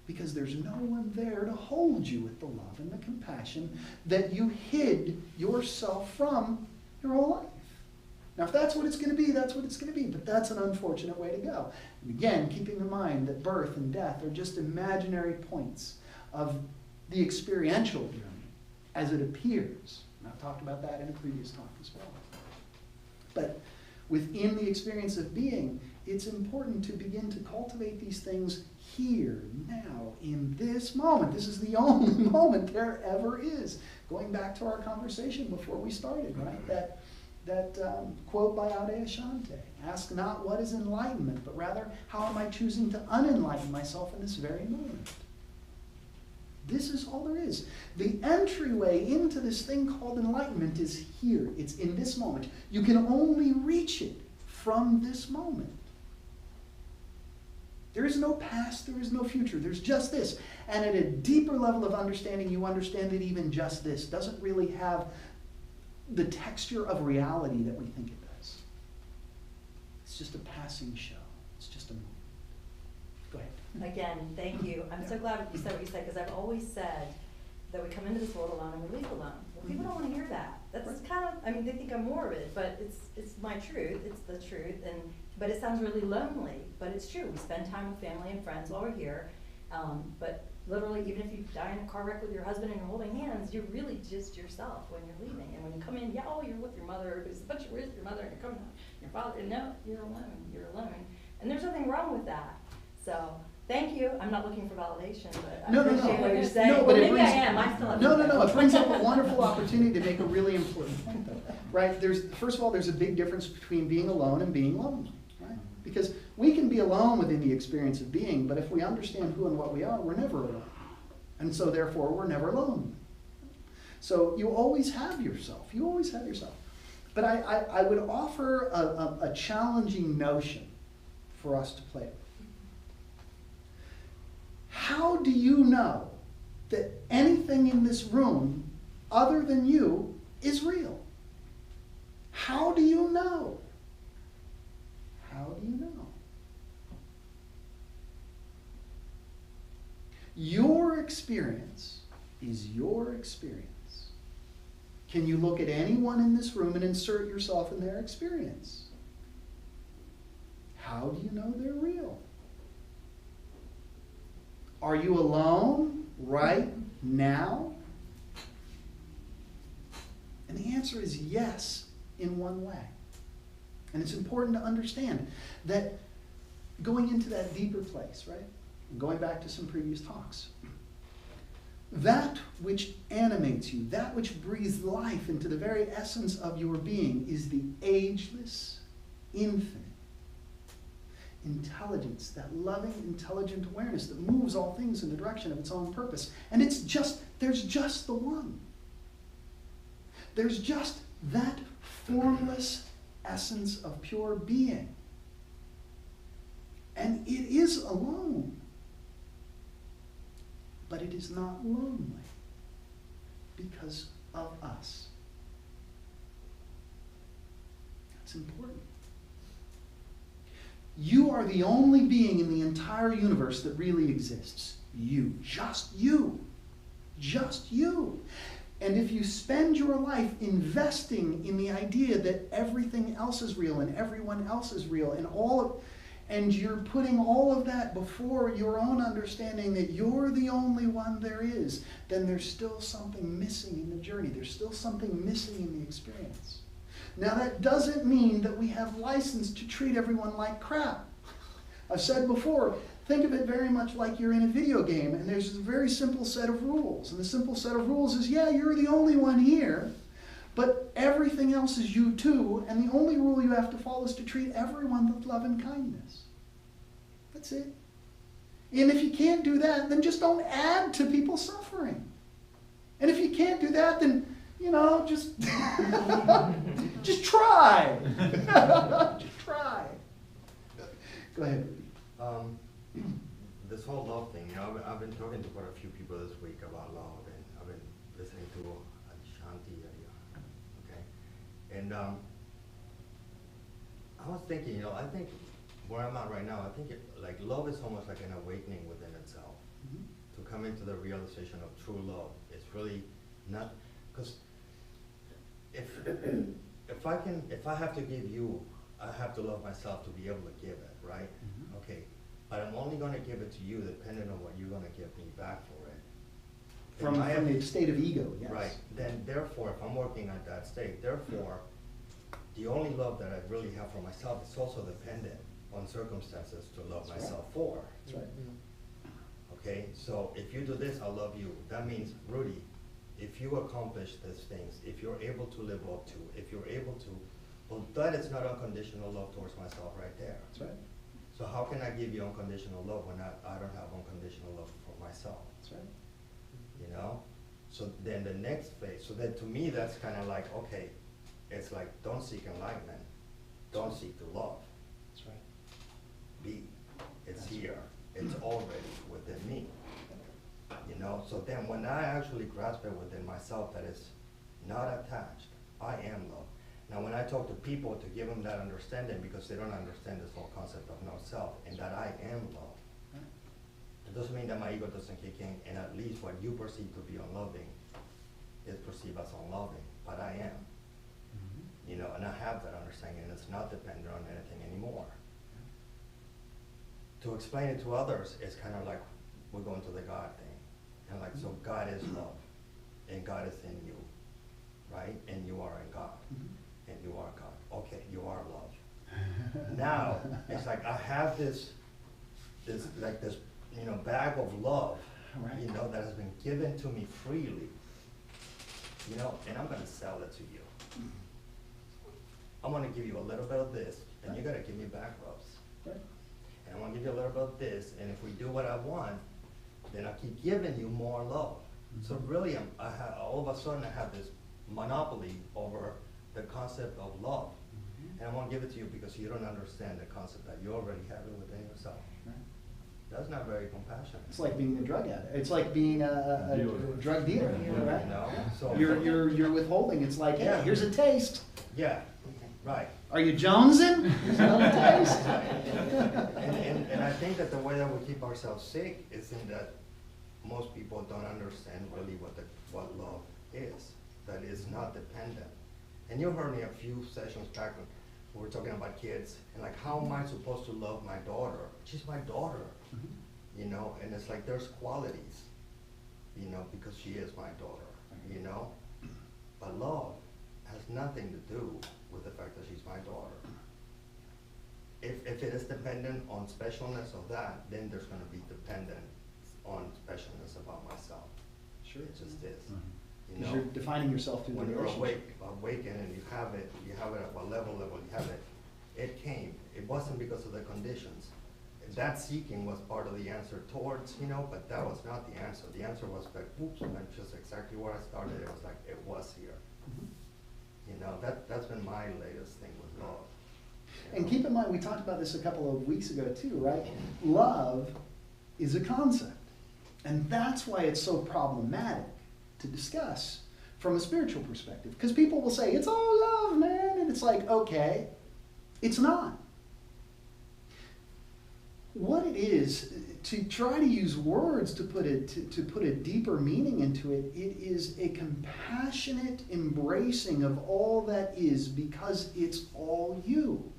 Because there's no one there to hold you with the love and the compassion that you hid yourself from your whole life. Now, if that's what it's going to be, that's what it's going to be. But that's an unfortunate way to go. And again, keeping in mind that birth and death are just imaginary points of the experiential journey as it appears. And I've talked about that in a previous talk as well. But within the experience of being, it's important to begin to cultivate these things here, now, in this moment. This is the only moment there ever is. Going back to our conversation before we started, right? That quote by Adyashanti, ask not what is enlightenment, but rather how am I choosing to unenlighten myself in this very moment. This is all there is. The entryway into this thing called enlightenment is here. It's in this moment. You can only reach it from this moment. There is no past, there is no future. There's just this. And at a deeper level of understanding, you understand that even just this doesn't really have the texture of reality that we think it does. It's just a passing show. It's just a moment. Go ahead. Again, thank you. I'm so glad you said what you said, because I've always said that we come into this world alone and we leave alone. Well, people don't want to hear that. That's kind of, I mean, they think I'm morbid, but it's my truth. It's the truth. But it sounds really lonely, but it's true. We spend time with family and friends while we're here. But literally, even if you die in a car wreck with your husband and you're holding hands, you're really just yourself when you're leaving. And when you come in, yeah, oh, you're with your mother. Everybody's, but you're with your mother and you're coming home. Your father, no, you're alone. You're alone. And there's nothing wrong with that. So thank you. I'm not looking for validation, but I appreciate what you're saying. No, well, but maybe I am. I still have No. It brings up a wonderful opportunity to make a really important point, though. Right? First of all, there's a big difference between being alone and being lonely. Right? Because we can be alone within the experience of being, but if we understand who and what we are, we're never alone. And so therefore, we're never lonely. So you always have yourself. You always have yourself. But I would offer a challenging notion for us to play with. How do you know that anything in this room other than you is real? How do you know? How do you know? Your experience is your experience. Can you look at anyone in this room and insert yourself in their experience? How do you know they're real? Are you alone right now? And the answer is yes, in one way. And it's important to understand that going into that deeper place, right? Going back to some previous talks, that which animates you, that which breathes life into the very essence of your being is the ageless, infinite intelligence, that loving, intelligent awareness that moves all things in the direction of its own purpose. And there's just the one. There's just that formless essence of pure being. And it is alone. But it is not lonely because of us. That's important. You are the only being in the entire universe that really exists. You. Just you. Just you. And if you spend your life investing in the idea that everything else is real and everyone else is real and you're putting all of that before your own understanding that you're the only one there is, then there's still something missing in the journey. There's still something missing in the experience. Now that doesn't mean that we have license to treat everyone like crap. I've said before, think of it very much like you're in a video game and there's a very simple set of rules. And the simple set of rules is, yeah, you're the only one here, but everything else is you too, and the only rule you have to follow is to treat everyone with love and kindness. That's it. And if you can't do that, then just don't add to people's suffering. And if you can't do that, then just just try. Just try. Go ahead. This whole love thing, I've been talking to quite a few people this week about love, and I've been listening to Shanti And I was thinking, you know, I think where I'm at right now, I think like love is almost like an awakening within itself. Mhm. To come into the realization of true love. It's really not, because if I have to give you, I have to love myself to be able to give it, right? Mhm. Okay, but I'm only gonna give it to you depending on what you're gonna give me back for it. From And I have- the state of ego, yes. Right, then therefore, if I'm working at that state, therefore, the only love that I really have for myself is also dependent on circumstances to love That's right. myself for. That's right. Okay, so if you do this, I'll love you. That means, Rudy, if you accomplish these things, if you're able to live up to, if you're able to, well, that is not unconditional love towards myself right there. That's right. So how can I give you unconditional love when I don't have unconditional love for myself? That's right. You know? So then the next phase, so then to me, that's kind of like, okay, it's like, don't seek enlightenment, don't seek to love. That's right. Be, it's That's here, it's already within me. You know, so then when I actually grasp it within myself that is not attached, I am love. Now when I talk to people to give them that understanding, because they don't understand this whole concept of no self, and that I am love. It doesn't mean that my ego doesn't kick in, and at least what you perceive to be unloving is perceived as unloving, but I am. Mhm. You know, and I have that understanding, and it's not dependent on anything anymore. To explain it to others, it's kind of like we're going to the God thing. And like, so God is love, and God is in you, right? And you are in God, Mhm. and you are God. Okay, you are love. Now, it's like I have this, you know, bag of love, Right. you know, that has been given to me freely, you know, and I'm gonna sell it to you. I'm gonna give you a little bit of this, and you gotta give me back rubs. Right. And I'm gonna give you a little bit of this, and if we do what I want, then I keep giving you more love. So really, all of a sudden I have this monopoly over the concept of love. Mhm. And I won't give it to you because you don't understand the concept that you already have it within yourself. Right. That's not very compassionate. It's like being a drug addict. It's like being a drug dealer, right? You know, so. You're withholding. It's like, hey, Yeah. here's a taste. Yeah, right. Are you jonesing? Here's another taste. And I think that the way that we keep ourselves sick is in that most people don't understand really what love is, that is not dependent. And you heard me a few sessions back when we were talking about kids, and like, how am I supposed to love my daughter? She's my daughter, Mhm. you know, and it's like there's qualities, you know, because she is my daughter, you know? But love has nothing to do with the fact that she's my daughter. If it is dependent on specialness of that, then there's gonna be dependence on specialness about myself. Sure. It just is, Mhm. you Because know? you're defining yourself through the When you're relationship. awakened and you have it at what level you have it, it came. It wasn't because of the conditions. That seeking was part of the answer towards, you know, but that was not the answer. The answer was like, oops, and that's just exactly where I started. It was like, it was here. Mhm. You know, that's been my latest thing with love. you And know? keep in mind, we talked about this a couple of weeks ago too, right? Love is a concept. And that's why it's so problematic to discuss from a spiritual perspective. Because people will say, it's all love, man. And it's like, okay, it's not. What it is, to try to use words to put a deeper meaning into it, it is a compassionate embracing of all that is because it's all you.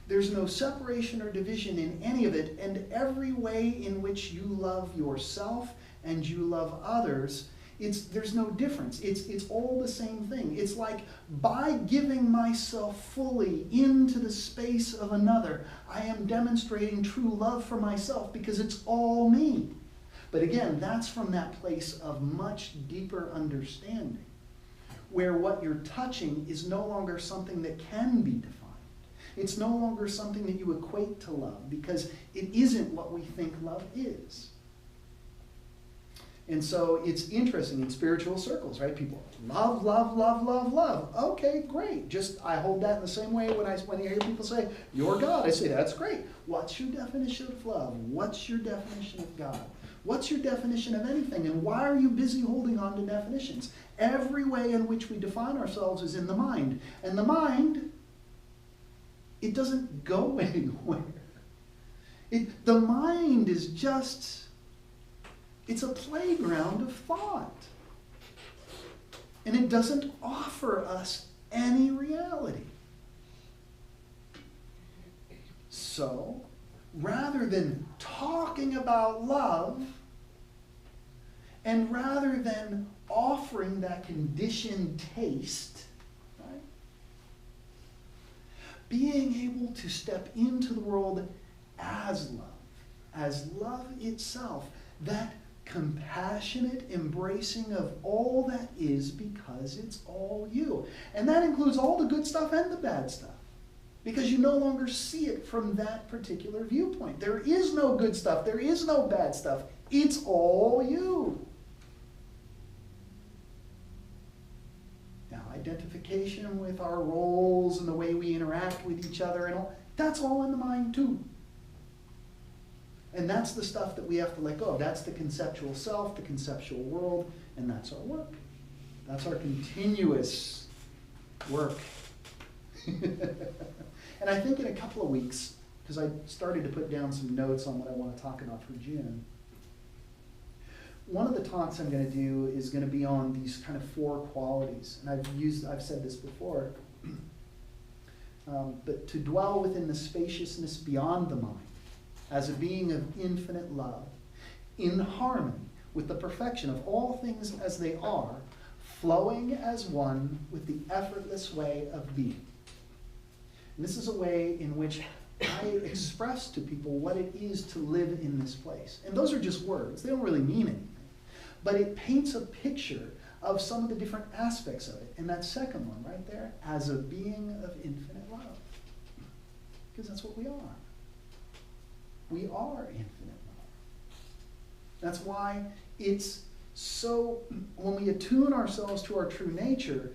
There's no separation or division in any of it, and every way in which you love yourself and you love others, there's no difference. It's all the same thing. It's like by giving myself fully into the space of another, I am demonstrating true love for myself because it's all me. But again, that's from that place of much deeper understanding, where what you're touching is no longer something that can be defined. It's no longer something that you equate to love because it isn't what we think love is. And so it's interesting in spiritual circles, right? People love, love, love, love, love. Okay, great. Just I hold that in the same way when I hear people say, "You're God." I say, "That's great. What's your definition of love? What's your definition of God?" What's your definition of anything, and why are you busy holding on to definitions? Every way in which we define ourselves is in the mind. And the mind, it doesn't go anywhere. The mind is just, it's a playground of thought. And it doesn't offer us any reality. So, rather than talking about love, and rather than offering that conditioned taste, right, being able to step into the world as love itself, that compassionate embracing of all that is because it's all you. And that includes all the good stuff and the bad stuff, because you no longer see it from that particular viewpoint. There is no good stuff, there is no bad stuff. It's all you. Now, identification with our roles and the way we interact with each other and all, that's all in the mind too. And that's the stuff that we have to let go of. That's the conceptual self, the conceptual world, and that's our work. That's our continuous work. And I think in a couple of weeks, because I started to put down some notes on what I want to talk about for June, one of the talks I'm going to do is going to be on these kind of 4 qualities. And I've said this before, but to dwell within the spaciousness beyond the mind, as a being of infinite love, in harmony with the perfection of all things as they are, flowing as one with the effortless way of being. And this is a way in which I express to people what it is to live in this place. And those are just words. They don't really mean anything. But it paints a picture of some of the different aspects of it. And that second one right there, as a being of infinite love. Because that's what we are. We are infinite love. That's why it's so, when we attune ourselves to our true nature,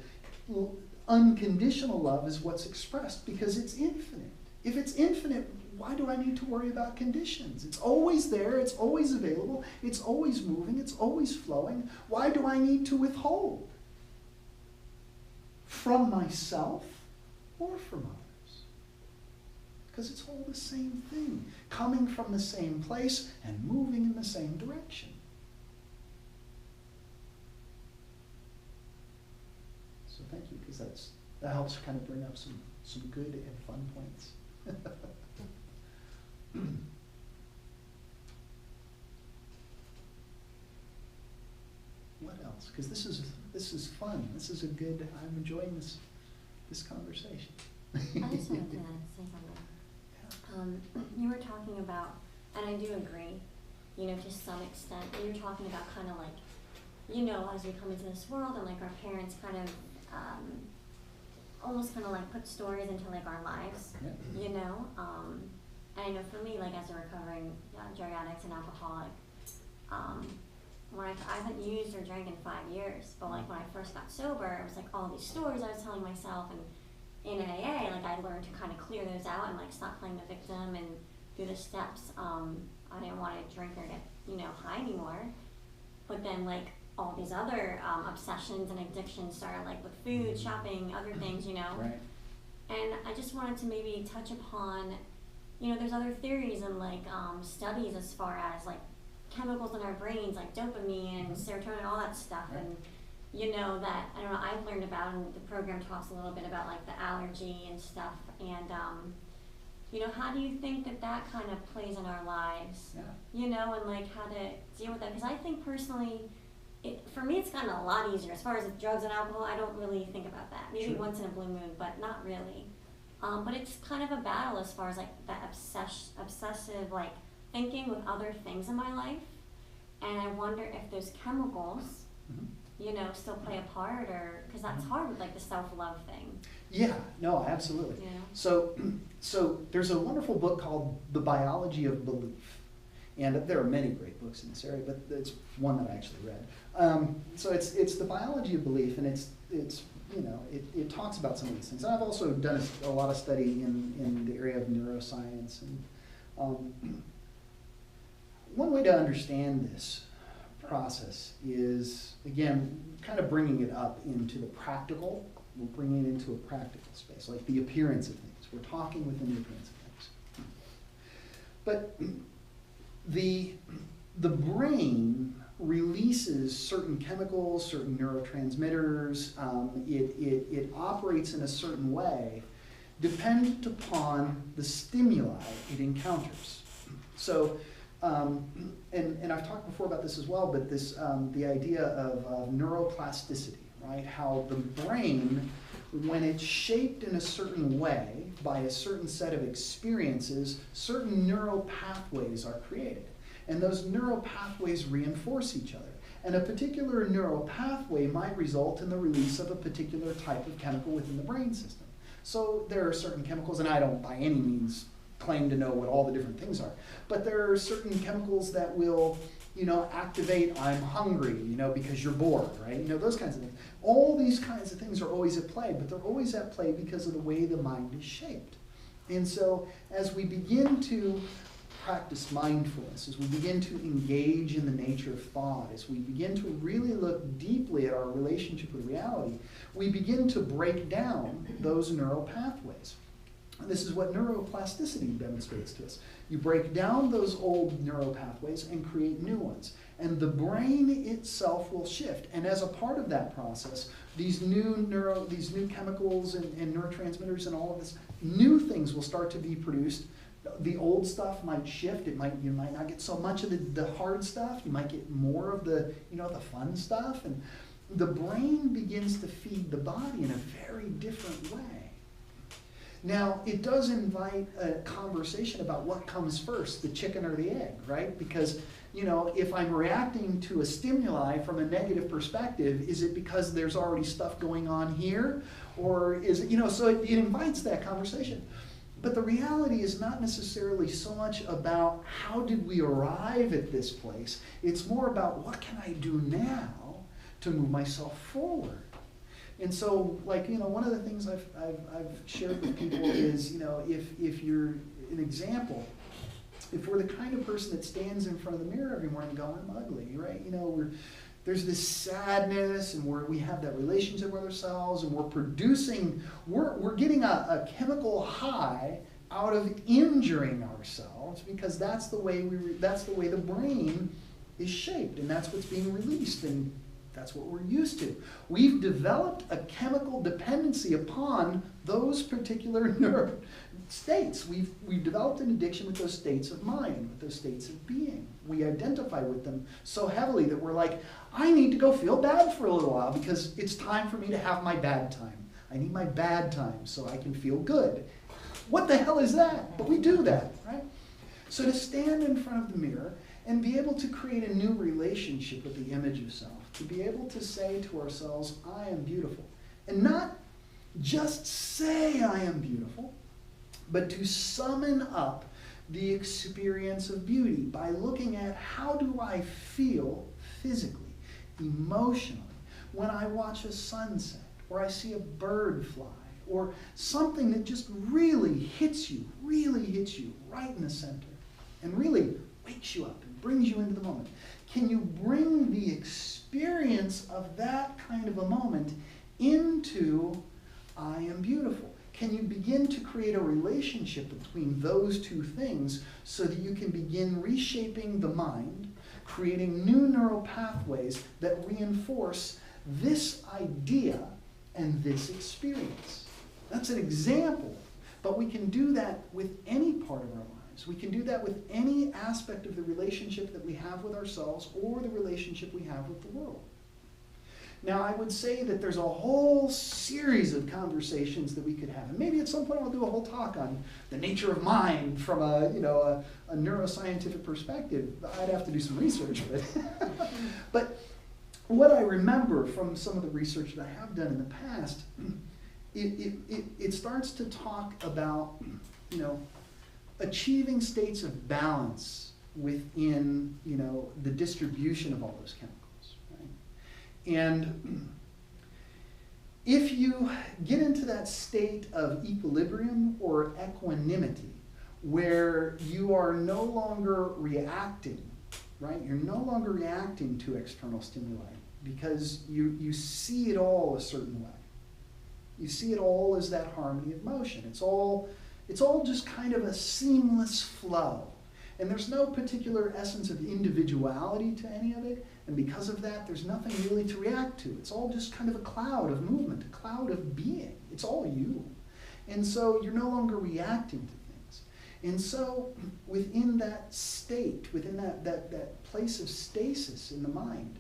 unconditional love is what's expressed because it's infinite. If it's infinite, why do I need to worry about conditions? It's always there, it's always available, it's always moving, it's always flowing. Why do I need to withhold? From myself or from others? Because it's all the same thing, coming from the same place and moving in the same direction. So thank you, because that helps kind of bring up some good and fun points. What else? Because this is fun. This is a good. I'm enjoying this conversation. I just wanted to say something. You were talking about, and I do agree, to some extent, but you're talking about kind of like, as we come into this world and like our parents kind of, almost kind of like put stories into like our lives, Yeah. and I know for me, like as a recovering drug addict and alcoholic, when I haven't used or drank in 5 years, but like when I first got sober, it was like all these stories I was telling myself, and in AA, like I learned to kind of clear those out and like stop playing the victim and do the steps. I didn't want to drink or get, high anymore. But then like all these other obsessions and addictions started, like with food, shopping, other things, Right. And I just wanted to maybe touch upon, there's other theories and like studies as far as like chemicals in our brains, like dopamine and serotonin, all that stuff. Right. And that, I don't know, I've learned about, and the program talks a little bit about like the allergy and stuff, and how do you think that kind of plays in our lives? Yeah. And like how to deal with that, because I think personally, for me it's gotten a lot easier. As far as drugs and alcohol, I don't really think about that. Maybe Sure. once in a blue moon, but not really. But it's kind of a battle as far as like that obsessive like thinking with other things in my life, and I wonder if those chemicals, Mm-hmm. still play a part, or because that's hard with like the self-love thing. Yeah, no, absolutely. So there's a wonderful book called The Biology of Belief. And there are many great books in this area, but it's one that I actually read. So it's The Biology of Belief, and it talks about some of these things. And I've also done a lot of study in the area of neuroscience. And one way to understand this process is, again, kind of bringing it up into the practical. We're bringing it into a practical space, like the appearance of things. We're talking within the appearance of things. But the brain releases certain chemicals, certain neurotransmitters. It operates in a certain way dependent upon the stimuli it encounters. So, and I've talked before about this as well, but this the idea of neuroplasticity, right? How the brain, when it's shaped in a certain way by a certain set of experiences, certain neural pathways are created. And those neural pathways reinforce each other. And a particular neural pathway might result in the release of a particular type of chemical within the brain system. So there are certain chemicals, and I don't by any means claim to know what all the different things are, but there are certain chemicals that will, activate I'm hungry, because you're bored, right? Those kinds of things. All these kinds of things are always at play, but they're always at play because of the way the mind is shaped. And so as we begin to practice mindfulness, as we begin to engage in the nature of thought, as we begin to really look deeply at our relationship with reality, we begin to break down those neural pathways. And this is what neuroplasticity demonstrates to us. You break down those old neural pathways and create new ones. And the brain itself will shift. And as a part of that process, these new chemicals and neurotransmitters and all of this, new things will start to be produced. The old stuff might shift. You might not get so much of the hard stuff. You might get more of the fun stuff. And the brain begins to feed the body in a very different way. Now, it does invite a conversation about what comes first, the chicken or the egg, right? Because, if I'm reacting to a stimuli from a negative perspective, is it because there's already stuff going on here? Or is it, so it invites that conversation. But the reality is not necessarily so much about how did we arrive at this place. It's more about what can I do now to move myself forward. And so, one of the things I've shared with people is, if you're an example, if we're the kind of person that stands in front of the mirror every morning and go, I'm ugly, right? There's this sadness, and we have that relationship with ourselves, and we're getting a chemical high out of injuring ourselves, because that's the way the brain is shaped, and that's what's being released, and that's what we're used to. We've developed a chemical dependency upon those particular neural states. We've developed an addiction with those states of mind, with those states of being. We identify with them so heavily that we're like, I need to go feel bad for a little while because it's time for me to have my bad time. I need my bad time so I can feel good. What the hell is that? But we do that, right? So to stand in front of the mirror and be able to create a new relationship with the image of self, to be able to say to ourselves, I am beautiful. And not just say I am beautiful, but to summon up the experience of beauty by looking at how do I feel physically, emotionally, when I watch a sunset, or I see a bird fly, or something that just really hits you right in the center, and really wakes you up and brings you into the moment. Can you bring the experience of that kind of a moment into I am beautiful? Can you begin to create a relationship between those two things so that you can begin reshaping the mind, creating new neural pathways that reinforce this idea and this experience? That's an example, but we can do that with any part of our lives. We can do that with any aspect of the relationship that we have with ourselves or the relationship we have with the world. Now, I would say that there's a whole series of conversations that we could have. And maybe at some point I'll do a whole talk on the nature of mind from a neuroscientific perspective. I'd have to do some research, but what I remember from some of the research that I have done in the past, it starts to talk about, achieving states of balance within, the distribution of all those chemicals. And if you get into that state of equilibrium or equanimity, where you are no longer reacting right? You're no longer reacting to external stimuli because you see it all a certain way. You see it all as that harmony of motion. It's all just kind of a seamless flow. And there's no particular essence of individuality to any of it. And because of that, there's nothing really to react to. It's all just kind of a cloud of movement, a cloud of being. It's all you. And so you're no longer reacting to things. And so within that state, within that place of stasis in the mind,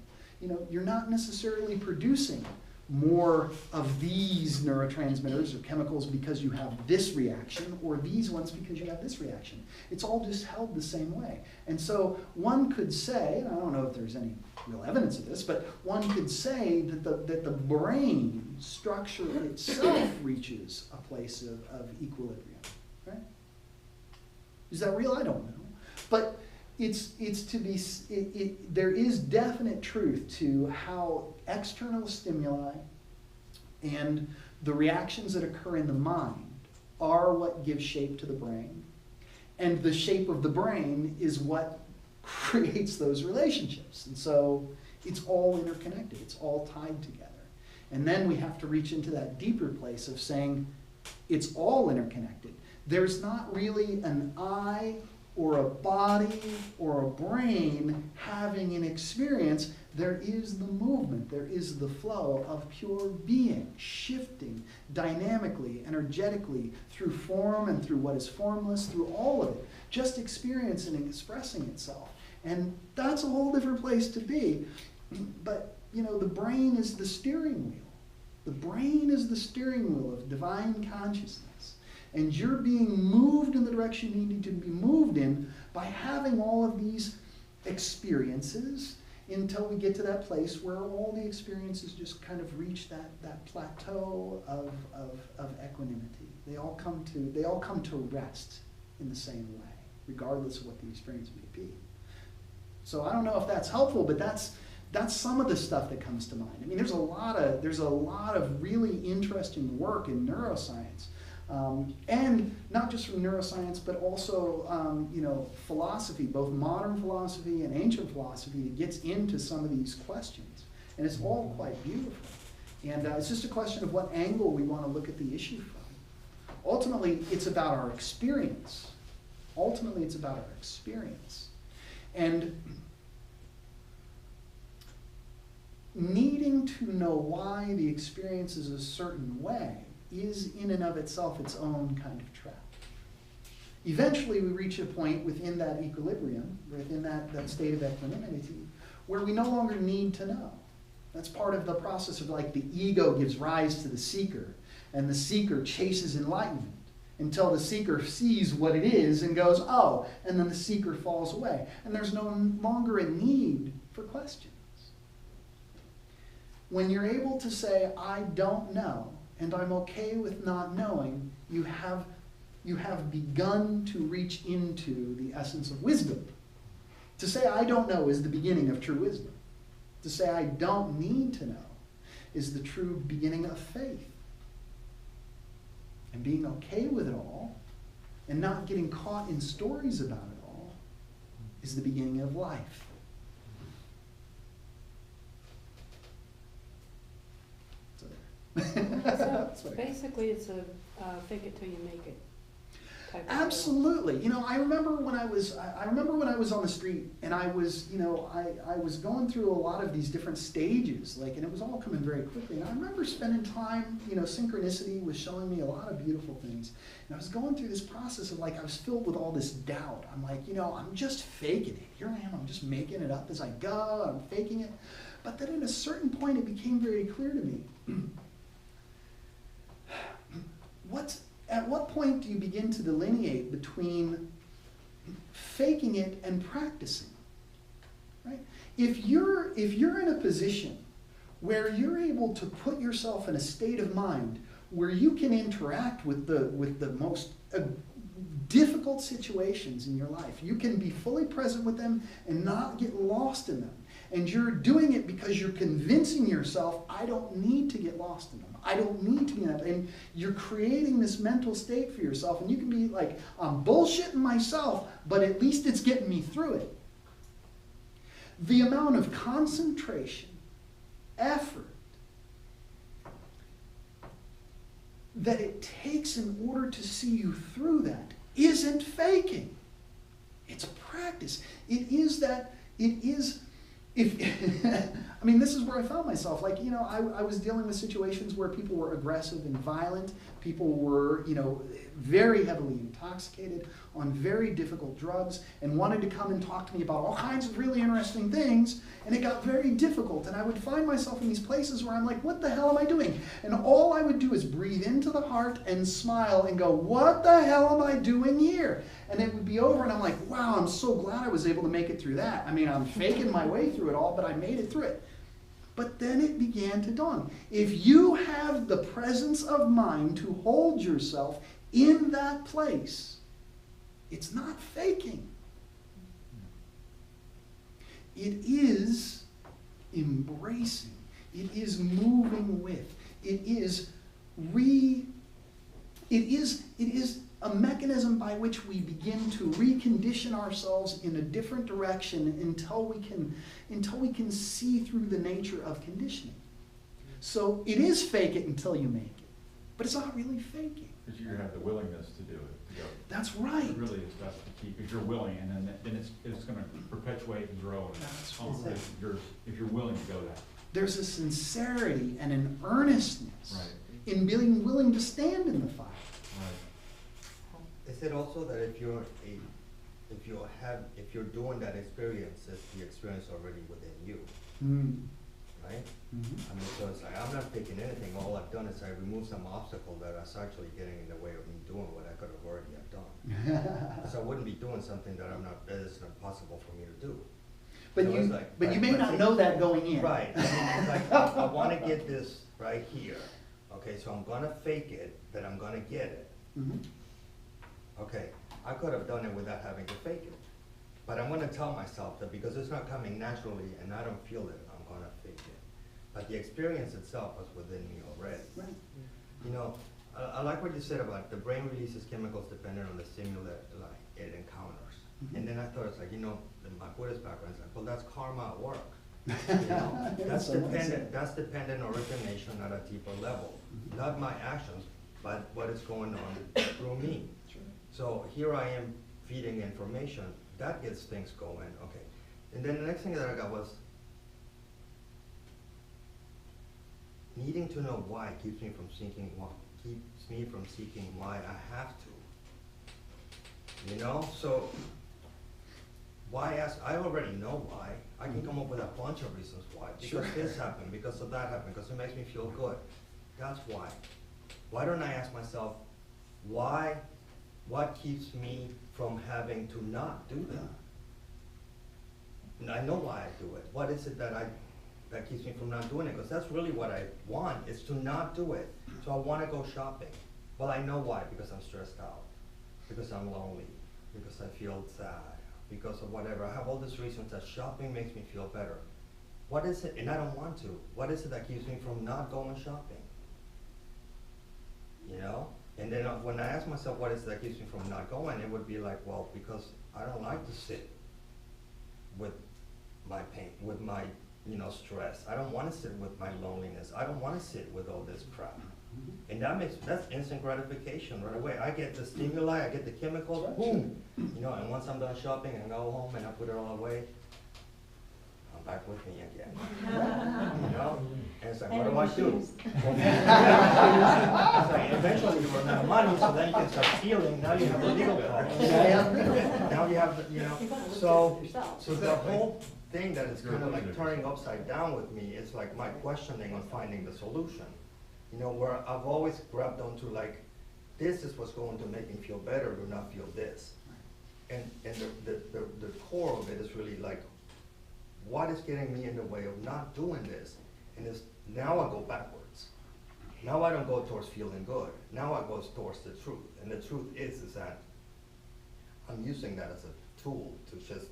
you're not necessarily producing more of these neurotransmitters or chemicals because you have this reaction, or these ones because you have this reaction. It's all just held the same way. And so one could say, and I don't know if there's any real evidence of this, but one could say that the brain structure itself reaches a place of equilibrium. Right? Is that real? I don't know. But there is definite truth to how external stimuli and the reactions that occur in the mind are what give shape to the brain. And the shape of the brain is what creates those relationships. And so it's all interconnected. It's all tied together. And then we have to reach into that deeper place of saying it's all interconnected. There's not really an I or a body or a brain having an experience. There is the movement, there is the flow of pure being, shifting dynamically, energetically, through form and through what is formless, through all of it, just experiencing and expressing itself. And that's a whole different place to be. But, the brain is the steering wheel. The brain is the steering wheel of divine consciousness. And you're being moved in the direction you need to be moved in by having all of these experiences until we get to that place where all the experiences just kind of reach that plateau of equanimity. They all come to rest in the same way, regardless of what the experience may be. So I don't know if that's helpful, but that's some of the stuff that comes to mind. I mean, there's a lot of really interesting work in neuroscience. And not just from neuroscience, but also, philosophy, both modern philosophy and ancient philosophy, that gets into some of these questions. And it's all quite beautiful. And it's just a question of what angle we want to look at the issue from. Ultimately, it's about our experience. And needing to know why the experience is a certain way is in and of itself its own kind of trap. Eventually we reach a point within that equilibrium, within that state of equanimity, where we no longer need to know. That's part of the process of the ego gives rise to the seeker, and the seeker chases enlightenment until the seeker sees what it is and goes, oh, and then the seeker falls away. And there's no longer a need for questions. When you're able to say, I don't know, and I'm okay with not knowing, you have begun to reach into the essence of wisdom. To say I don't know is the beginning of true wisdom. To say I don't need to know is the true beginning of faith. And being okay with it all, and not getting caught in stories about it all, is the beginning of life. So basically it's a fake it till you make it type of deal. Absolutely. I remember when I was on the street, and I was going through a lot of these different stages, and it was all coming very quickly. And I remember spending time, synchronicity was showing me a lot of beautiful things. And I was going through this process of I was filled with all this doubt. I'm like, I'm just faking it. Here I am, I'm just making it up as I go, I'm faking it. But then at a certain point it became very clear to me. At what point do you begin to delineate between faking it and practicing? Right? If you're in a position where you're able to put yourself in a state of mind where you can interact with the most difficult situations in your life, you can be fully present with them and not get lost in them. And you're doing it because you're convincing yourself, I don't need to get lost in them. I don't need to be in that. And you're creating this mental state for yourself. And you can be like, I'm bullshitting myself, but at least it's getting me through it. the amount of concentration, effort that it takes in order to see you through that isn't faking. It's practice. It is that, it is, if, I mean, this is where I found myself. Like, you know, I was dealing with situations where people were aggressive and violent. People were, you know, very heavily intoxicated on very difficult drugs and wanted to come and talk to me about all kinds of really interesting things. And it got very difficult. And I would find myself in these places where I'm like, what the hell am I doing? And all I would do is breathe into the heart and smile and go, what the hell am I doing here? And it would be over and I'm like, wow, I'm so glad I was able to make it through that. I mean, I'm faking my way through it all, but I made it through it. But then it began to dawn. If you have the presence of mind to hold yourself in that place, it's not faking. It is embracing. It is moving with. It is a mechanism by which we begin to recondition ourselves in a different direction until we can see through the nature of conditioning. So it is fake it until you make it, but it's not really faking. Because you have the willingness to do it, to go. That's right. It really is, that's the key, because you're willing, and then it's gonna perpetuate and grow. And That's ultimately, right. if you're willing to go that. There's a sincerity and an earnestness Right. in being willing to stand in the fire. Is it also that if you're doing that experience, it's the experience already within you, right? Mhm. I mean, so it's like, I'm not picking anything, all I've done is I removed some obstacle that was actually getting in the way of me doing what I could have already have done. So I wouldn't be doing something that it's not possible for me to do. But So it's you, like- but you may but not see- know that going in. Right, I mean, it's like, I wanna get this right here, okay, so I'm gonna fake it, that I'm gonna get it. Mhm. Okay, I could have done it without having to fake it. But I'm gonna tell myself that because it's not coming naturally and I don't feel it, I'm gonna fake it. But the experience itself was within me already. Right. You know, I like what you said about the brain releases chemicals dependent on the stimuli like it encounters. Mhm. And then I thought, it's like, you know, in my Buddhist background, it's like, well, that's karma at work. You know, that's Someone said. dependent on origination at a deeper level. Mhm. Not my actions, but what is going on through me. Sure. So here I am feeding information, that gets things going, okay. And then the next thing that I got was needing to know why keeps me from seeking why I have to. You know, so why ask? I already know why. I can come up with a bunch of reasons why. Because Sure. this happened, because of that happened, because it makes me feel good. That's why. Why don't I ask myself, why, what keeps me from having to not do that? And I know why I do it. What is it that keeps me from not doing it? Because that's really what I want, is to not do it. So I wanna go shopping. Well, I know why, because I'm stressed out, because I'm lonely, because I feel sad, because of whatever. I have all these reasons that shopping makes me feel better. What is it, and I don't want to, what is it that keeps me from not going shopping? You know? And then when I ask myself what is it that keeps me from not going, it would be like, well, because I don't like to sit with my pain, with my, you know, stress. I don't wanna sit with my loneliness. I don't wanna sit with all this crap. And that's instant gratification right away. I get the stimuli, I get the chemicals, boom. You know, and once I'm done shopping and go home and I put it all away, I'm back with me again. You know? And it's like, what do I do? It's like, eventually you run out of money, so then you can start stealing, now you have the legal problem. Now you have, the, you know, You gotta look so, at yourself. so the whole thing that is kind of like turning upside down with me, it's like my questioning on finding the solution. You know, where I've always grabbed onto like, this is what's going to make me feel better, do not feel this. And the core of it is really like, what is getting me in the way of not doing this? And it's, now I go backwards. Now I don't go towards feeling good. Now I go towards the truth. And the truth is that I'm using that as a tool to just,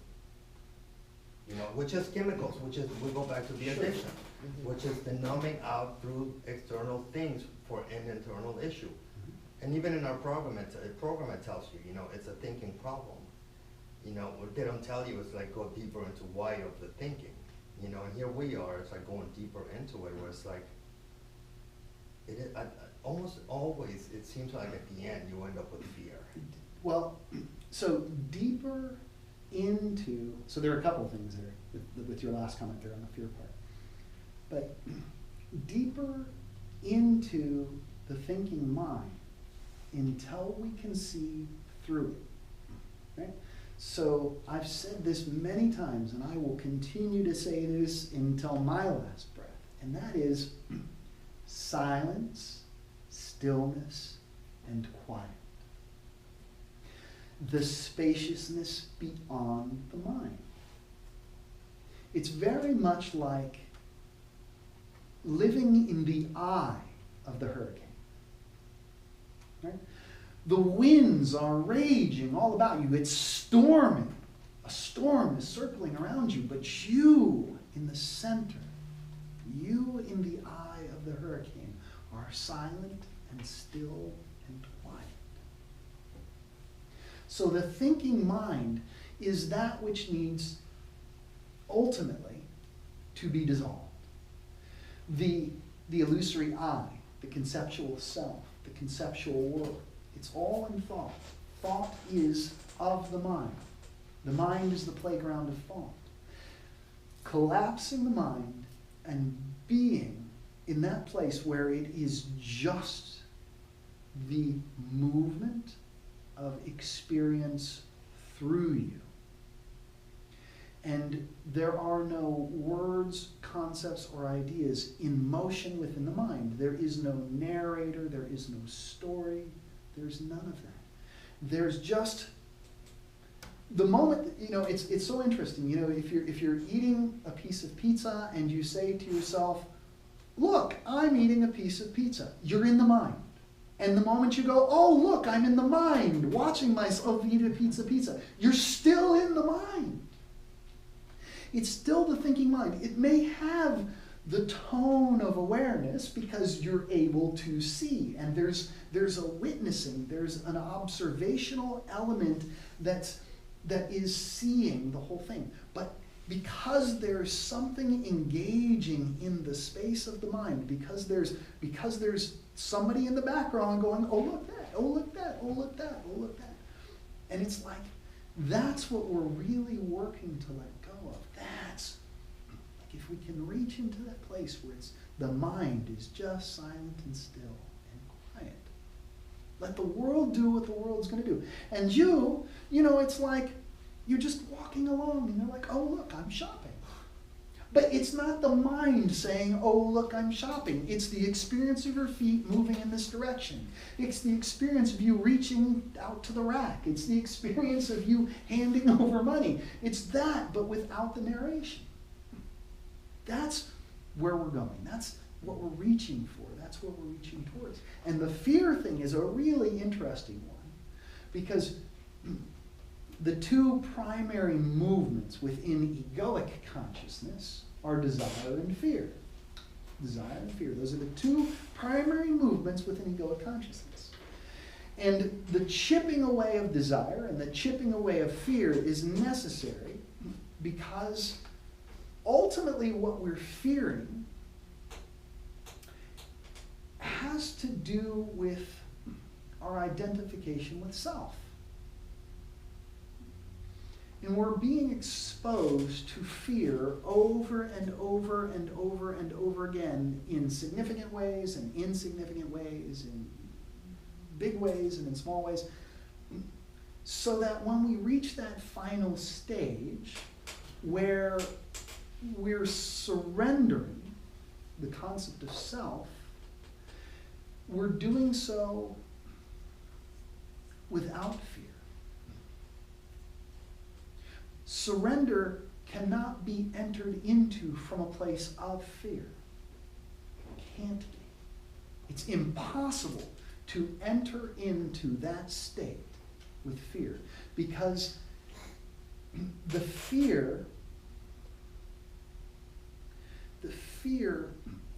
you know, which is chemicals, which is, we go back to the addiction, which is the numbing out through external things for an internal issue. And even in our program, it tells you, you know, it's a thinking problem. You know, what they don't tell you is like go deeper into why of the thinking. You know, and here we are, it's like going deeper into it, where it's like, almost always, it seems like at the end, you end up with fear. Well, so deeper into, so there are a couple of things there with your last comment there on the fear part. But deeper into the thinking mind until we can see through it, right? So I've said this many times, and I will continue to say this until my last breath, and that is silence, stillness, and quiet. The spaciousness beyond the mind. It's very much like living in the eye of the hurricane. Right? The winds are raging all about you. It's storming. A storm is circling around you, but you in the center, you in the eye of the hurricane, are silent and still and quiet. So the thinking mind is that which needs ultimately to be dissolved. The illusory I, the conceptual self, the conceptual world, it's all in thought. Thought is of the mind. The mind is the playground of thought. Collapsing the mind and being in that place where it is just the movement of experience through you. And there are no words, concepts, or ideas in motion within the mind. There is no narrator, there is no story, there's none of that. There's just the moment, you know, it's so interesting, you know, if you're eating a piece of pizza and you say to yourself, look, I'm eating a piece of pizza, you're in the mind. And the moment you go, oh, look, I'm in the mind, watching myself eat a pizza, you're still in the mind. It's still the thinking mind. It may have the tone of awareness because you're able to see, and there's a witnessing, there's an observational element that is seeing the whole thing. But because there's something engaging in the space of the mind, because there's somebody in the background going, oh look that, oh look that, oh look that, oh look that. And it's like, that's what we're really working to let go of. That's, like, if we can reach into that place where the mind is just silent and still and quiet. Let the world do what the world's going to do. And you know, it's like you're just walking along and you're like, oh look, I'm shopping. But it's not the mind saying, oh, look, I'm shopping. It's the experience of your feet moving in this direction. It's the experience of you reaching out to the rack. It's the experience of you handing over money. It's that, but without the narration. That's where we're going. That's what we're reaching for. That's what we're reaching towards. And the fear thing is a really interesting one, because the two primary movements within egoic consciousness are desire and fear. Desire and fear. Those are the two primary movements within egoic consciousness. And the chipping away of desire and the chipping away of fear is necessary because ultimately what we're fearing has to do with our identification with self. And we're being exposed to fear over and over and over and over again in significant ways and insignificant ways, in big ways and in small ways, so that when we reach that final stage where we're surrendering the concept of self, we're doing so without fear. Surrender cannot be entered into from a place of fear. It can't be. It's impossible to enter into that state with fear, because the fear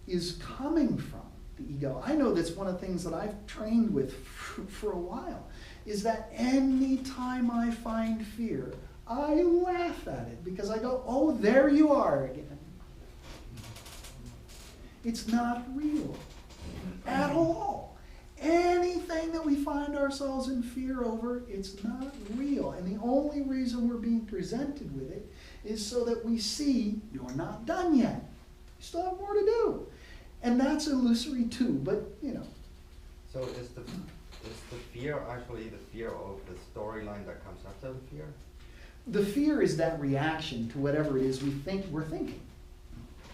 is coming from the ego. I know that's one of the things that I've trained with for a while, is that any time I find fear, I laugh at it because I go, oh, there you are again. It's not real at all. Anything that we find ourselves in fear over, it's not real. And the only reason we're being presented with it is so that we see you're not done yet. You still have more to do. And that's illusory too, but you know. So is the fear actually the fear of the storyline that comes after the fear? The fear is that reaction to whatever it is we think we're thinking.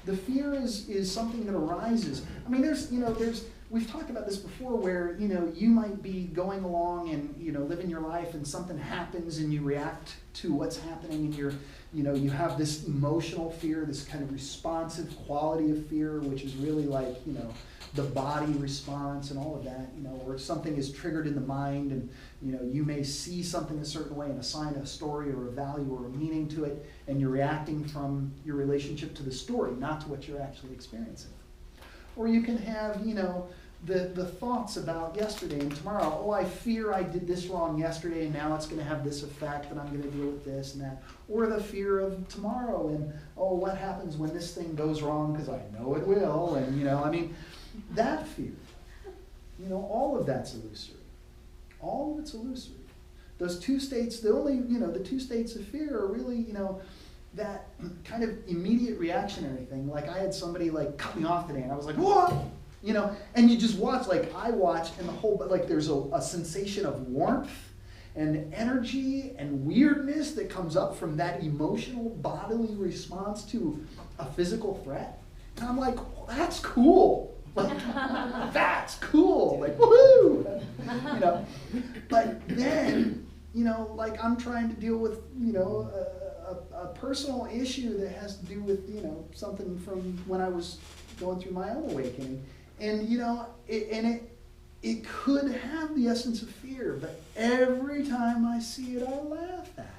The fear is something that arises. I mean, we've talked about this before where, you might be going along and, living your life and something happens and you react to what's happening and you have this emotional fear, this kind of responsive quality of fear, which is really like, the body response and all of that, or something is triggered in the mind and, you may see something a certain way and assign a story or a value or a meaning to it, and you're reacting from your relationship to the story, not to what you're actually experiencing. Or you can have, the thoughts about yesterday and tomorrow. Oh, I fear I did this wrong yesterday and now it's going to have this effect and I'm going to deal with this and that. Or the fear of tomorrow and, oh, what happens when this thing goes wrong because I know it will. And, that fear, all of that's illusory. All of it's illusory. Those two states, the two states of fear are really, that kind of immediate reactionary thing. Like I had somebody like cut me off today and I was like, what? And you just watch, like I watch, and the whole, like there's a sensation of warmth and energy and weirdness that comes up from that emotional bodily response to a physical threat. And I'm like, well, that's cool. Like, that's cool. Like, woohoo! But then, like I'm trying to deal with, a personal issue that has to do with, something from when I was going through my own awakening. And, it could have the essence of fear, but every time I see it, I laugh at it.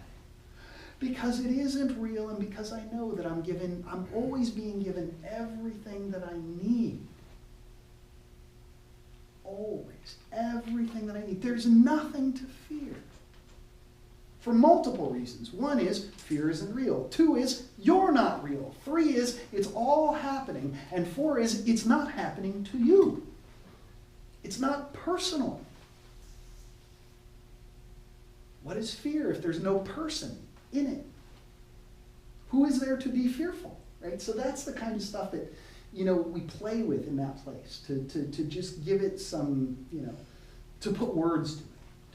Because it isn't real and because I know that I'm always being given everything that I need. Always. Everything that I need. There's nothing to fear. For multiple reasons. One is, fear isn't real. 2 is, you're not real. 3 is, it's all happening. And 4 is, it's not happening to you. It's not personal. What is fear if there's no person in it? Who is there to be fearful? Right? So that's the kind of stuff that, we play with in that place. To just give it some, to put words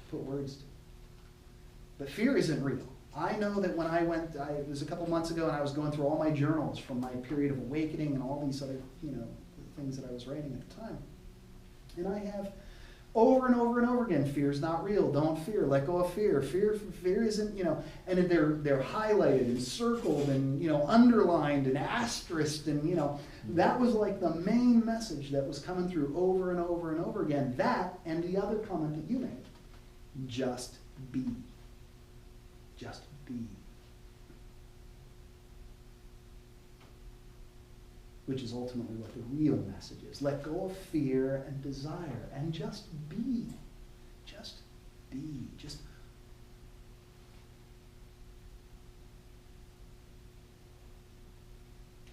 to it. But fear isn't real. I know that when it was a couple months ago and I was going through all my journals from my period of awakening and all these other, things that I was writing at the time. And I have over and over and over again, fear's not real, don't fear, let go of fear. Fear isn't, and they're highlighted and circled and, underlined and asterisked and, that was like the main message that was coming through over and over and over again. That and the other comment that you made, just be. Just be. Which is ultimately what the real message is. Let go of fear and desire and just be. Just be. Just.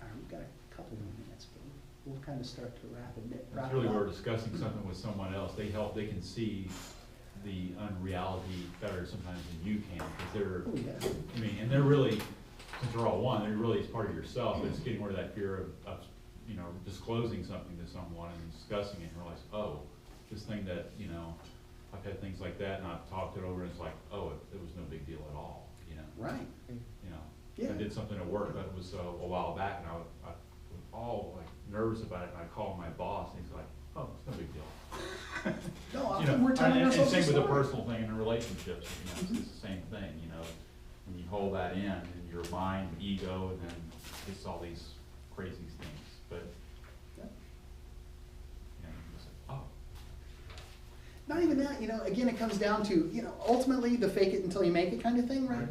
All right, we've got a couple more minutes, but we'll kind of start to wrap it up. It's really we're discussing something with someone else. They can see the unreality better sometimes than you can, because and they're really, since they're all one, they're really, it's part of yourself, but it's getting rid of that fear of disclosing something to someone and discussing it and realize, oh, this thing that, I've had things like that and I've talked it over and it's like, oh, it was no big deal at all, Right. Yeah. I did something at work that was a while back and I was all like nervous about it and I called my boss and he's like, oh, it's no big deal. No, often we're telling and ourselves same a with the story. personal thing in relationships, it's the same thing, when you hold that in your mind, ego, and then it's all these crazy things, but it's like, oh. Not even that, again, it comes down to, ultimately the fake it until you make it kind of thing, right?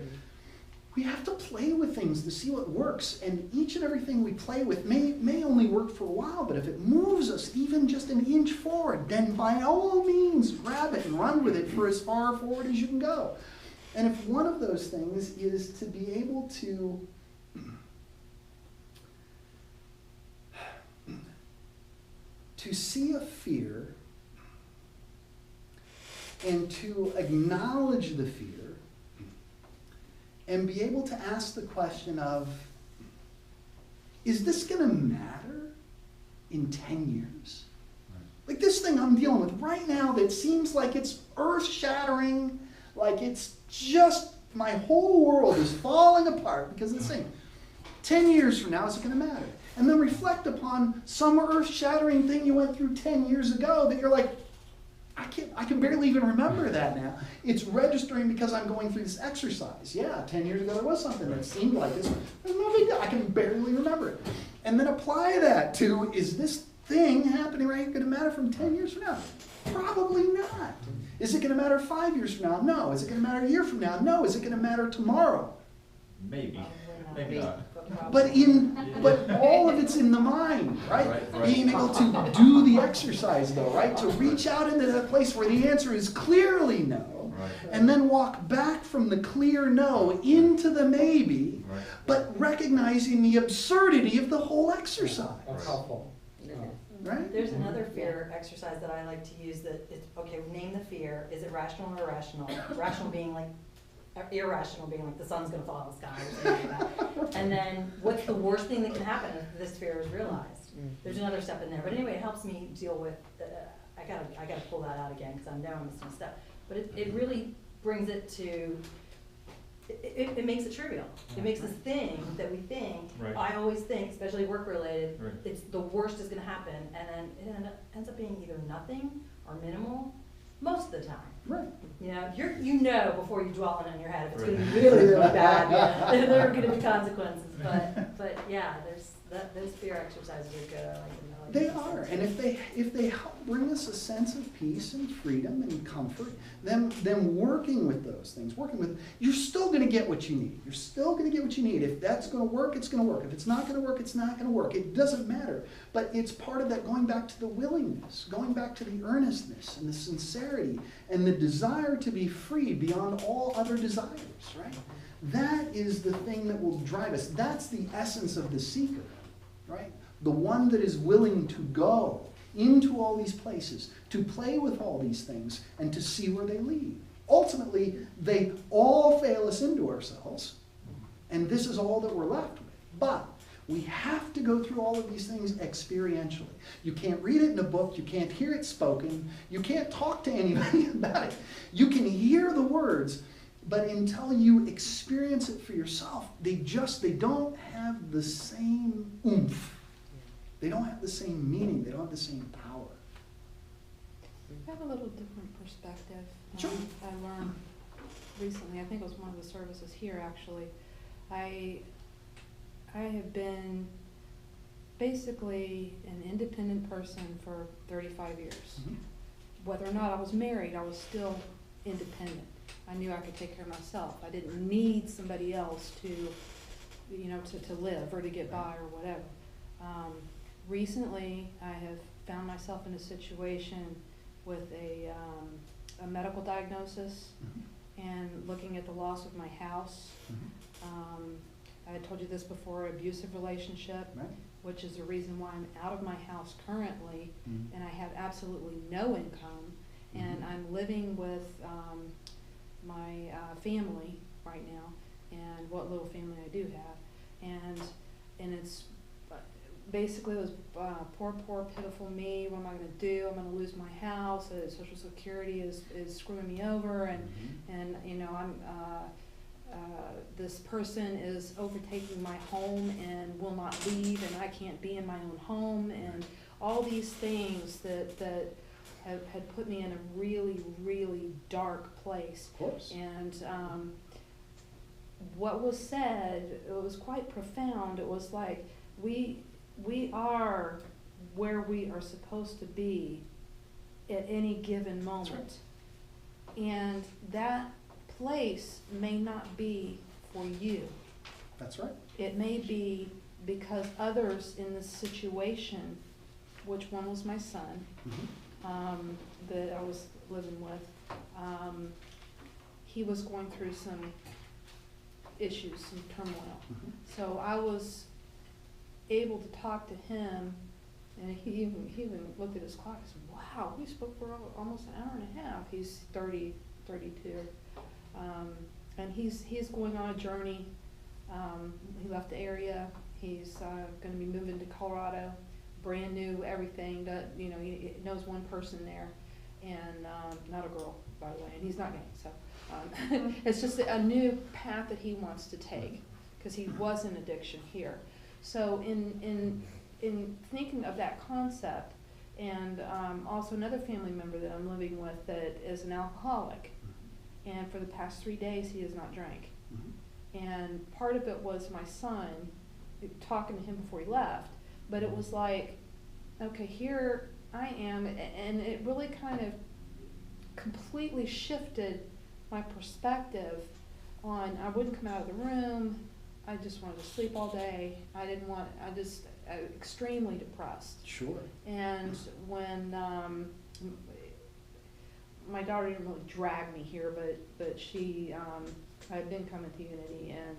We have to play with things to see what works, and each and everything we play with may only work for a while, but if it moves us even just an inch forward, then by all means grab it and run with it for as far forward as you can go. And if one of those things is to be able to see a fear and to acknowledge the fear and be able to ask the question of, is this going to matter in 10 years? Like this thing I'm dealing with right now that seems like it's earth-shattering, like it's just, my whole world is falling apart because of this thing. 10 years from now, is it going to matter? And then reflect upon some earth-shattering thing you went through 10 years ago that you're like, I can barely even remember that now. It's registering because I'm going through this exercise. Yeah, 10 years ago there was something that seemed like this. There's no big deal. I can barely remember it. And then apply that to, is this thing happening right here going to matter from 10 years from now? Probably not. Is it going to matter 5 years from now? No. Is it going to matter a year from now? No. Is it going to matter tomorrow? Maybe, Probably maybe not. But all of it's in the mind, right? Right. Being able to do the exercise though, right? To reach out into that place where the answer is clearly no, Right. and then walk back from the clear no into the maybe, Right. but recognizing the absurdity of the whole exercise, That's helpful. right? There's another fear exercise that I like to use that it's, okay, name the fear. Is it rational or irrational? Rational being like, irrational being like the sun's gonna fall out of the sky or something like that. And then what's the worst thing that can happen if this fear is realized? There's another step in there. But anyway, it helps me deal with, I gotta pull that out again because I know I'm missing a step. But it really brings it to, it makes it trivial. It makes this thing that we think, Right. I always think, especially work related, Right. it's the worst is gonna happen, and then it ends up being either nothing or minimal most of the time. Right. You know, you know before you dwell on it in your head if it's Right. gonna be really, really bad, and there are gonna be consequences, but yeah, those fear exercises are good, I like them. I like They them. are, and if they help bring us a sense of peace and freedom and comfort, then working with those things, you're still going to get what you need. You're still going to get what you need. If that's going to work, it's going to work. If it's not going to work, it's not going to work. It doesn't matter. But it's part of that going back to the willingness, going back to the earnestness and the sincerity and the desire to be free beyond all other desires, right? That is the thing that will drive us. That's the essence of the seeker, right? The one that is willing to go into all these places, to play with all these things, and to see where they lead. Ultimately, they all fail us into ourselves, and this is all that we're left with. But we have to go through all of these things experientially. You can't read it in a book, you can't hear it spoken, you can't talk to anybody about it. You can hear the words, but until you experience it for yourself, they don't have the same oomph. They don't have the same meaning. They don't have the same power. I have a little different perspective. Sure. I learned recently, I think it was one of the services here actually. I have been basically an independent person for 35 years. Mhm. Whether or not I was married, I was still independent. I knew I could take care of myself. I didn't need somebody else to live or to get by or whatever. Recently, I have found myself in a situation with a medical diagnosis Mhm. and looking at the loss of my house. Mhm. I had told you this before, abusive relationship, Right? which is the reason why I'm out of my house currently, Mhm. and I have absolutely no income, and Mhm. I'm living with my family right now, and what little family I do have, and it's basically it was poor pitiful me. What am I going to do? I'm going to lose my house. Social Security is screwing me over, and I'm this person is overtaking my home and will not leave, and I can't be in my own home, and all these things that had put me in a really, really dark place. Of course. And what was said, it was quite profound. It was like, we are where we are supposed to be at any given moment. And that place may not be for you. That's right. It may be because others in this situation, which one was my son, Mhm. that I was living with, he was going through some issues, some turmoil. Mhm. So I was able to talk to him, and he even looked at his clock and said, wow, we spoke for almost an hour and a half. He's 32. And he's going on a journey. He left the area. He's gonna be moving to Colorado, brand new everything. He knows one person there, and not a girl, by the way, and he's not gay, so it's just a new path that he wants to take, because he was in addiction here. So in thinking of that concept, and also another family member that I'm living with that is an alcoholic, and for the past 3 days he has not drank. Mhm. And part of it was my son, talking to him before he left, but it was like, okay, here I am, and it really kind of completely shifted my perspective on, I wouldn't come out of the room, I just wanted to sleep all day, extremely depressed. Sure. And when my daughter didn't really drag me here, but she I had been coming to Unity and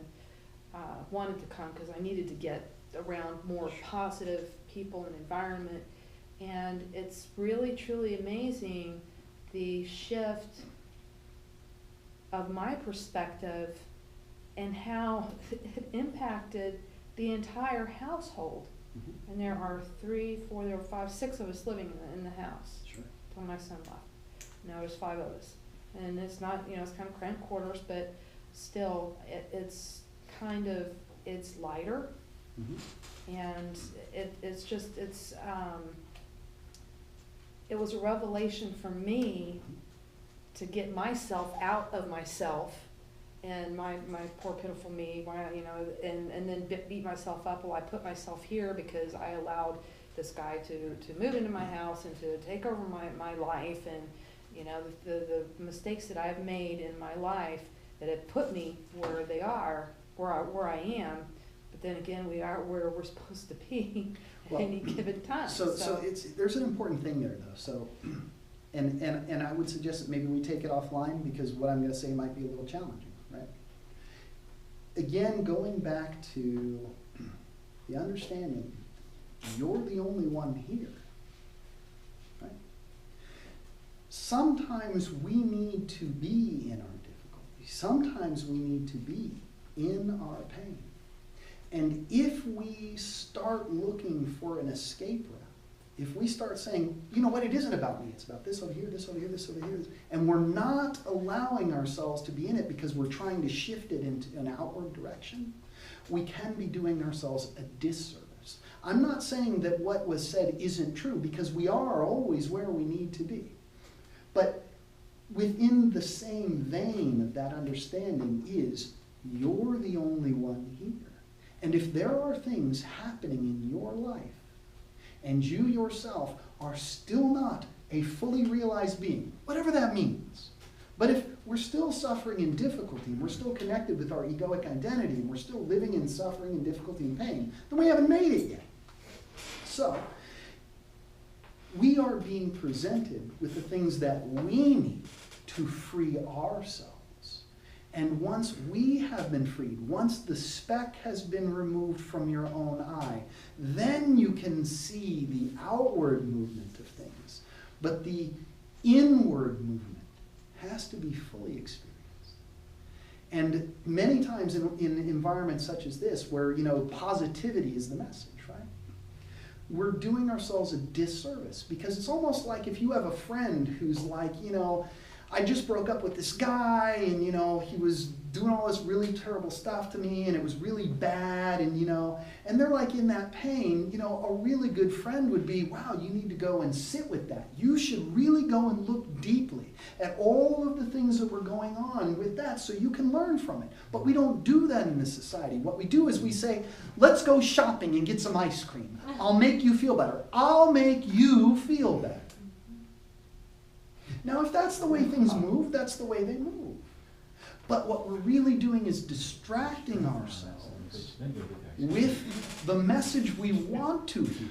wanted to come because I needed to get around more positive people and environment. And it's really truly amazing the shift of my perspective and how it impacted the entire household. Mhm. And there are 3, 4, there are 5, 6 of us living in the house Sure. when my son left. Now there's 5 of us. And it's not, it's kind of cramped quarters, but still, it's lighter. Mhm. And it was a revelation for me to get myself out of myself and my poor pitiful me, and then beat myself up. Well, I put myself here because I allowed this guy to move into my house and to take over my life, and the mistakes that I've made in my life that have put me where they are, where I am. But then again, we are where we're supposed to be at any given time. So there's an important thing there though. So, and I would suggest that maybe we take it offline, because what I'm going to say might be a little challenging, right? Again, going back to the understanding, you're the only one here, right? Sometimes we need to be in our difficulty. Sometimes we need to be in our pain. And if we start looking for an escape route, if we start saying, you know what, it isn't about me, it's about this over here, this over here, this over here, and we're not allowing ourselves to be in it because we're trying to shift it into an outward direction, we can be doing ourselves a disservice. I'm not saying that what was said isn't true, because we are always where we need to be. But within the same vein of that understanding is, you're the only one here. And if there are things happening in your life, and you yourself are still not a fully realized being, whatever that means, but if we're still suffering in difficulty, and we're still connected with our egoic identity, and we're still living in suffering and difficulty and pain, then we haven't made it yet. So, we are being presented with the things that we need to free ourselves. And once we have been freed, once the speck has been removed from your own eye, then you can see the outward movement of things. But the inward movement has to be fully experienced. And many times in environments such as this, where positivity is the message, right? We're doing ourselves a disservice, because it's almost like if you have a friend who's like, I just broke up with this guy, and he was doing all this really terrible stuff to me, and it was really bad, and they're like in that pain. A really good friend would be, wow, you need to go and sit with that. You should really go and look deeply at all of the things that were going on with that, so you can learn from it. But we don't do that in this society. What we do is we say, let's go shopping and get some ice cream. I'll make you feel better. I'll make you feel better. Now, if that's the way things move, that's the way they move. But what we're really doing is distracting ourselves with the message we want to hear,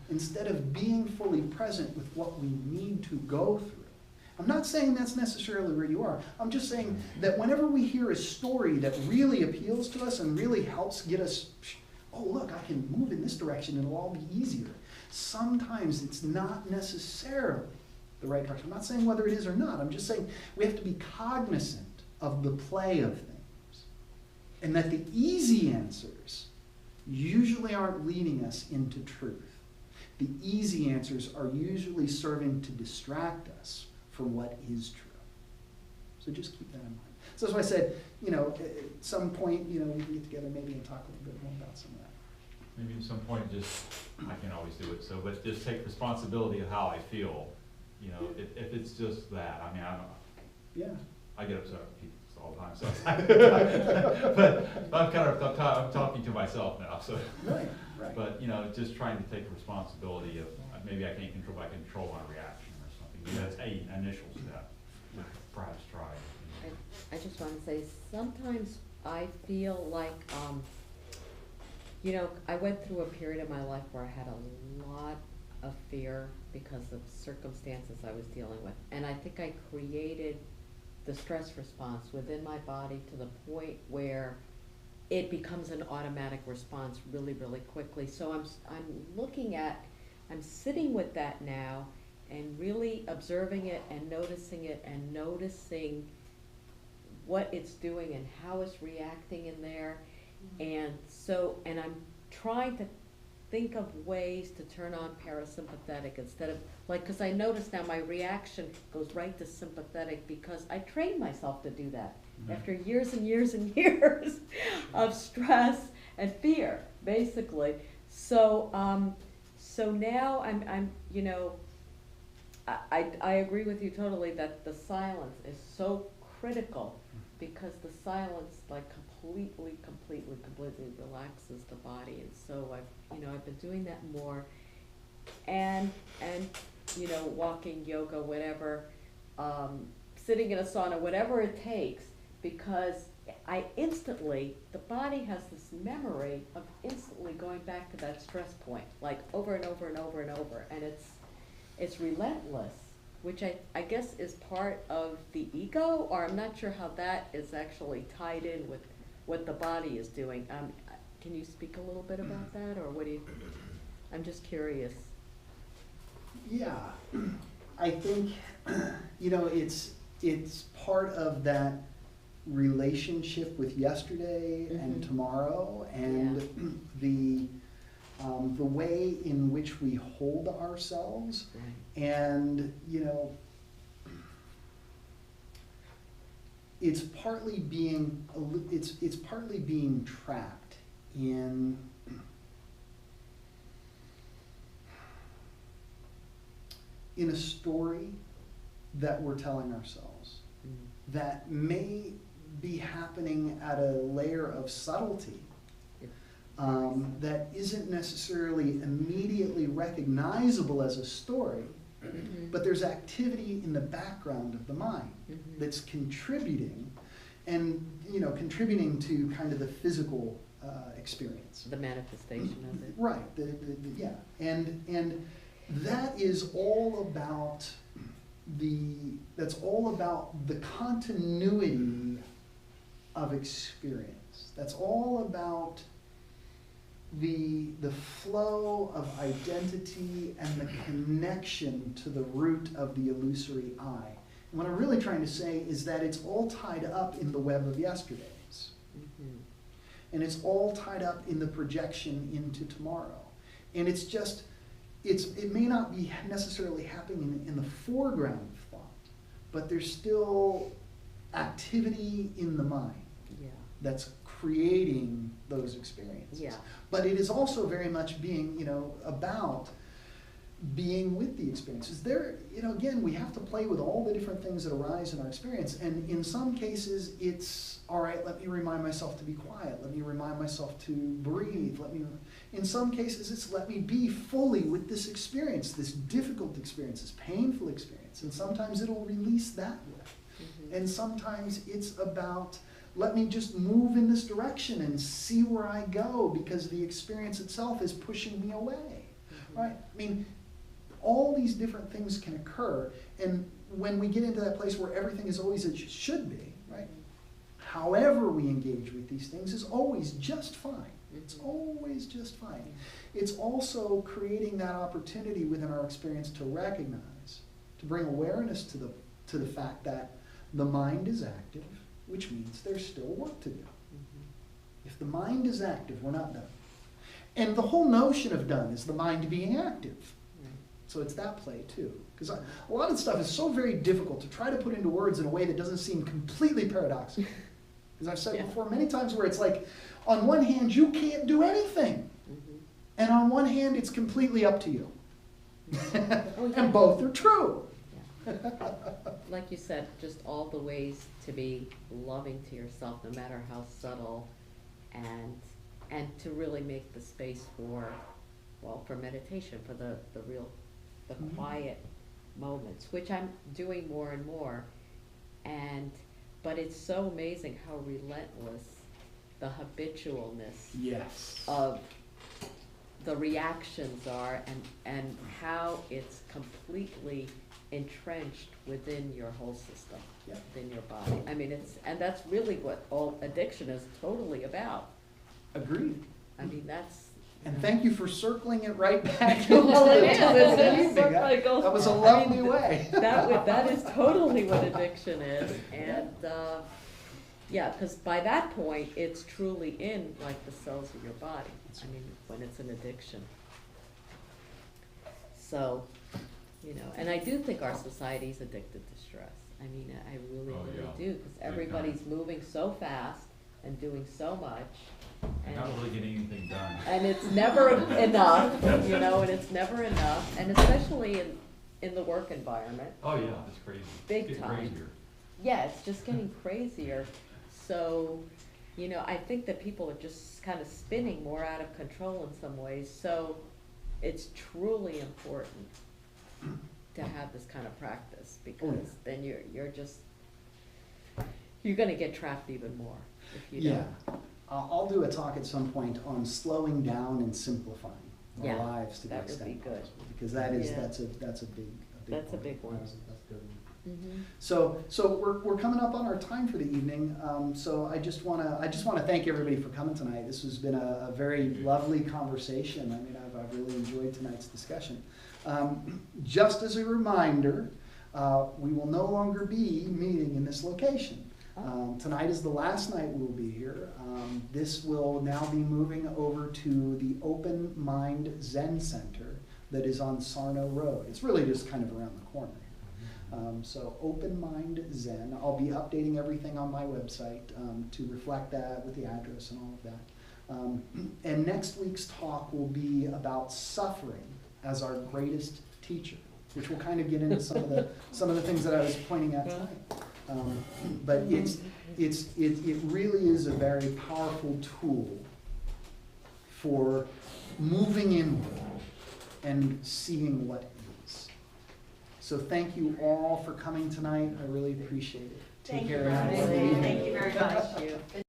instead of being fully present with what we need to go through. I'm not saying that's necessarily where you are. I'm just saying that whenever we hear a story that really appeals to us and really helps get us, oh, look, I can move in this direction and it'll all be easier. Sometimes it's not necessarily the right direction. I'm not saying whether it is or not. I'm just saying we have to be cognizant of the play of things. And that the easy answers usually aren't leading us into truth. The easy answers are usually serving to distract us from what is true. So just keep that in mind. So that's why I said, at some point, we can get together maybe and talk a little bit more about some of that. Maybe at some point, just, I can always do it, but just take responsibility of how I feel, if it's just that, I mean, Yeah. I get upset with people all the time, so. But I'm talking to myself now, so. Right. But, just trying to take responsibility of, maybe I can't control, I can control my reaction or something. Maybe that's an initial step, to perhaps try. I just want to say, sometimes I feel like, I went through a period of my life where I had a lot of fear because of circumstances I was dealing with. And I think I created the stress response within my body to the point where it becomes an automatic response really, really quickly. So I'm sitting with that now and really observing it and noticing what it's doing and how it's reacting in there. And I'm trying to think of ways to turn on parasympathetic instead of, because I notice now my reaction goes right to sympathetic because I trained myself to do that after years and years and years of stress and fear, basically. So now I agree with you totally that the silence is so critical because the silence completely relaxes the body. And so I've been doing that more and walking, yoga, whatever, sitting in a sauna, whatever it takes, because the body has this memory of instantly going back to that stress point, like over and over and over and over, and it's relentless, which I guess is part of the ego, or I'm not sure how that is actually tied in with what the body is doing. Can you speak a little bit about that, or what do you, I'm just curious. Yeah, I think, it's part of that relationship with yesterday and tomorrow, and the way in which we hold ourselves. Right. And it's partly being trapped in a story that we're telling ourselves that may be happening at a layer of subtlety that isn't necessarily immediately recognizable as a story, but there's activity in the background of the mind that's contributing, and contributing to kind of the physical experience. The manifestation of it. Right. Yeah. And that is all about that's all about the continuity of experience. That's all about the flow of identity and the connection to the root of the illusory I. And what I'm really trying to say is that it's all tied up in the web of yesterdays. And it's all tied up in the projection into tomorrow. And it's just, it may not be necessarily happening in the foreground of thought, but there's still activity in the mind that's creating those experiences. Yeah. But it is also very much being, about being with the experiences. There, again, we have to play with all the different things that arise in our experience. And in some cases, it's, all right, let me remind myself to be quiet. Let me remind myself to breathe. In some cases, it's let me be fully with this experience, this difficult experience, this painful experience. And sometimes it'll release that way. And sometimes it's about, let me just move in this direction and see where I go because the experience itself is pushing me away, right? I mean, all these different things can occur, and when we get into that place where everything is always as it should be, right? However we engage with these things is always just fine. It's always just fine. It's also creating that opportunity within our experience to recognize, to bring awareness to the fact that the mind is active, which means there's still work to do. If the mind is active, we're not done. And the whole notion of done is the mind being active. So it's that play too. Because a lot of stuff is so very difficult to try to put into words in a way that doesn't seem completely paradoxical. As I've said before many times, where it's like, on one hand, you can't do anything. And on one hand, it's completely up to you. And both are true. Like you said, just all the ways to be loving to yourself, no matter how subtle, and to really make the space for, well, for meditation, for the quiet moments, which I'm doing more and more. But it's so amazing how relentless the habitualness Yes. of the reactions are, and how it's completely entrenched within your whole system, Yeah. within your body. I mean, and that's really what all addiction is totally about. Agreed. I mean, that's. And thank you for circling it right back to Well, it is. That was a lovely way. That is totally what addiction is, and, yeah, because by that point, it's truly in, like, the cells of your body, I mean, when it's an addiction. So, you know, and I do think our society's addicted to stress. I mean, I really, Oh, really yeah. do, because everybody's moving so fast and doing so much. And not really getting anything done. And it's never enough, you know, and it's never enough, and especially in the work environment. Oh, yeah, it's crazy. Big It's getting time. crazier. Yeah, it's just getting crazier. So, you know, I think that people are just kind of spinning more out of control in some ways. So it's truly important to have this kind of practice, because then you're gonna get trapped even more if you don't. Yeah. I'll do a talk at some point on slowing down and simplifying our Yeah, lives to the that would extent be good. possible, because that is, Yeah. that's a big That's a part. big one. That's good. Mhm. So we're coming up on our time for the evening. So I just wanna thank everybody for coming tonight. This has been a very lovely conversation. I mean, I've really enjoyed tonight's discussion. Just as a reminder, we will no longer be meeting in this location. Tonight is the last night we'll be here. This will now be moving over to the Open Mind Zen Center that is on Sarno Road. It's really just kind of around the corner. So Open Mind Zen. I'll be updating everything on my website to reflect that with the address and all of that. And next week's talk will be about suffering as our greatest teacher, which will kind of get into some of the things that I was pointing at tonight. But it really is a very powerful tool for moving inward and seeing what is. So thank you all for coming tonight. I really appreciate it. Take care. Thank you very much. Thank you very much.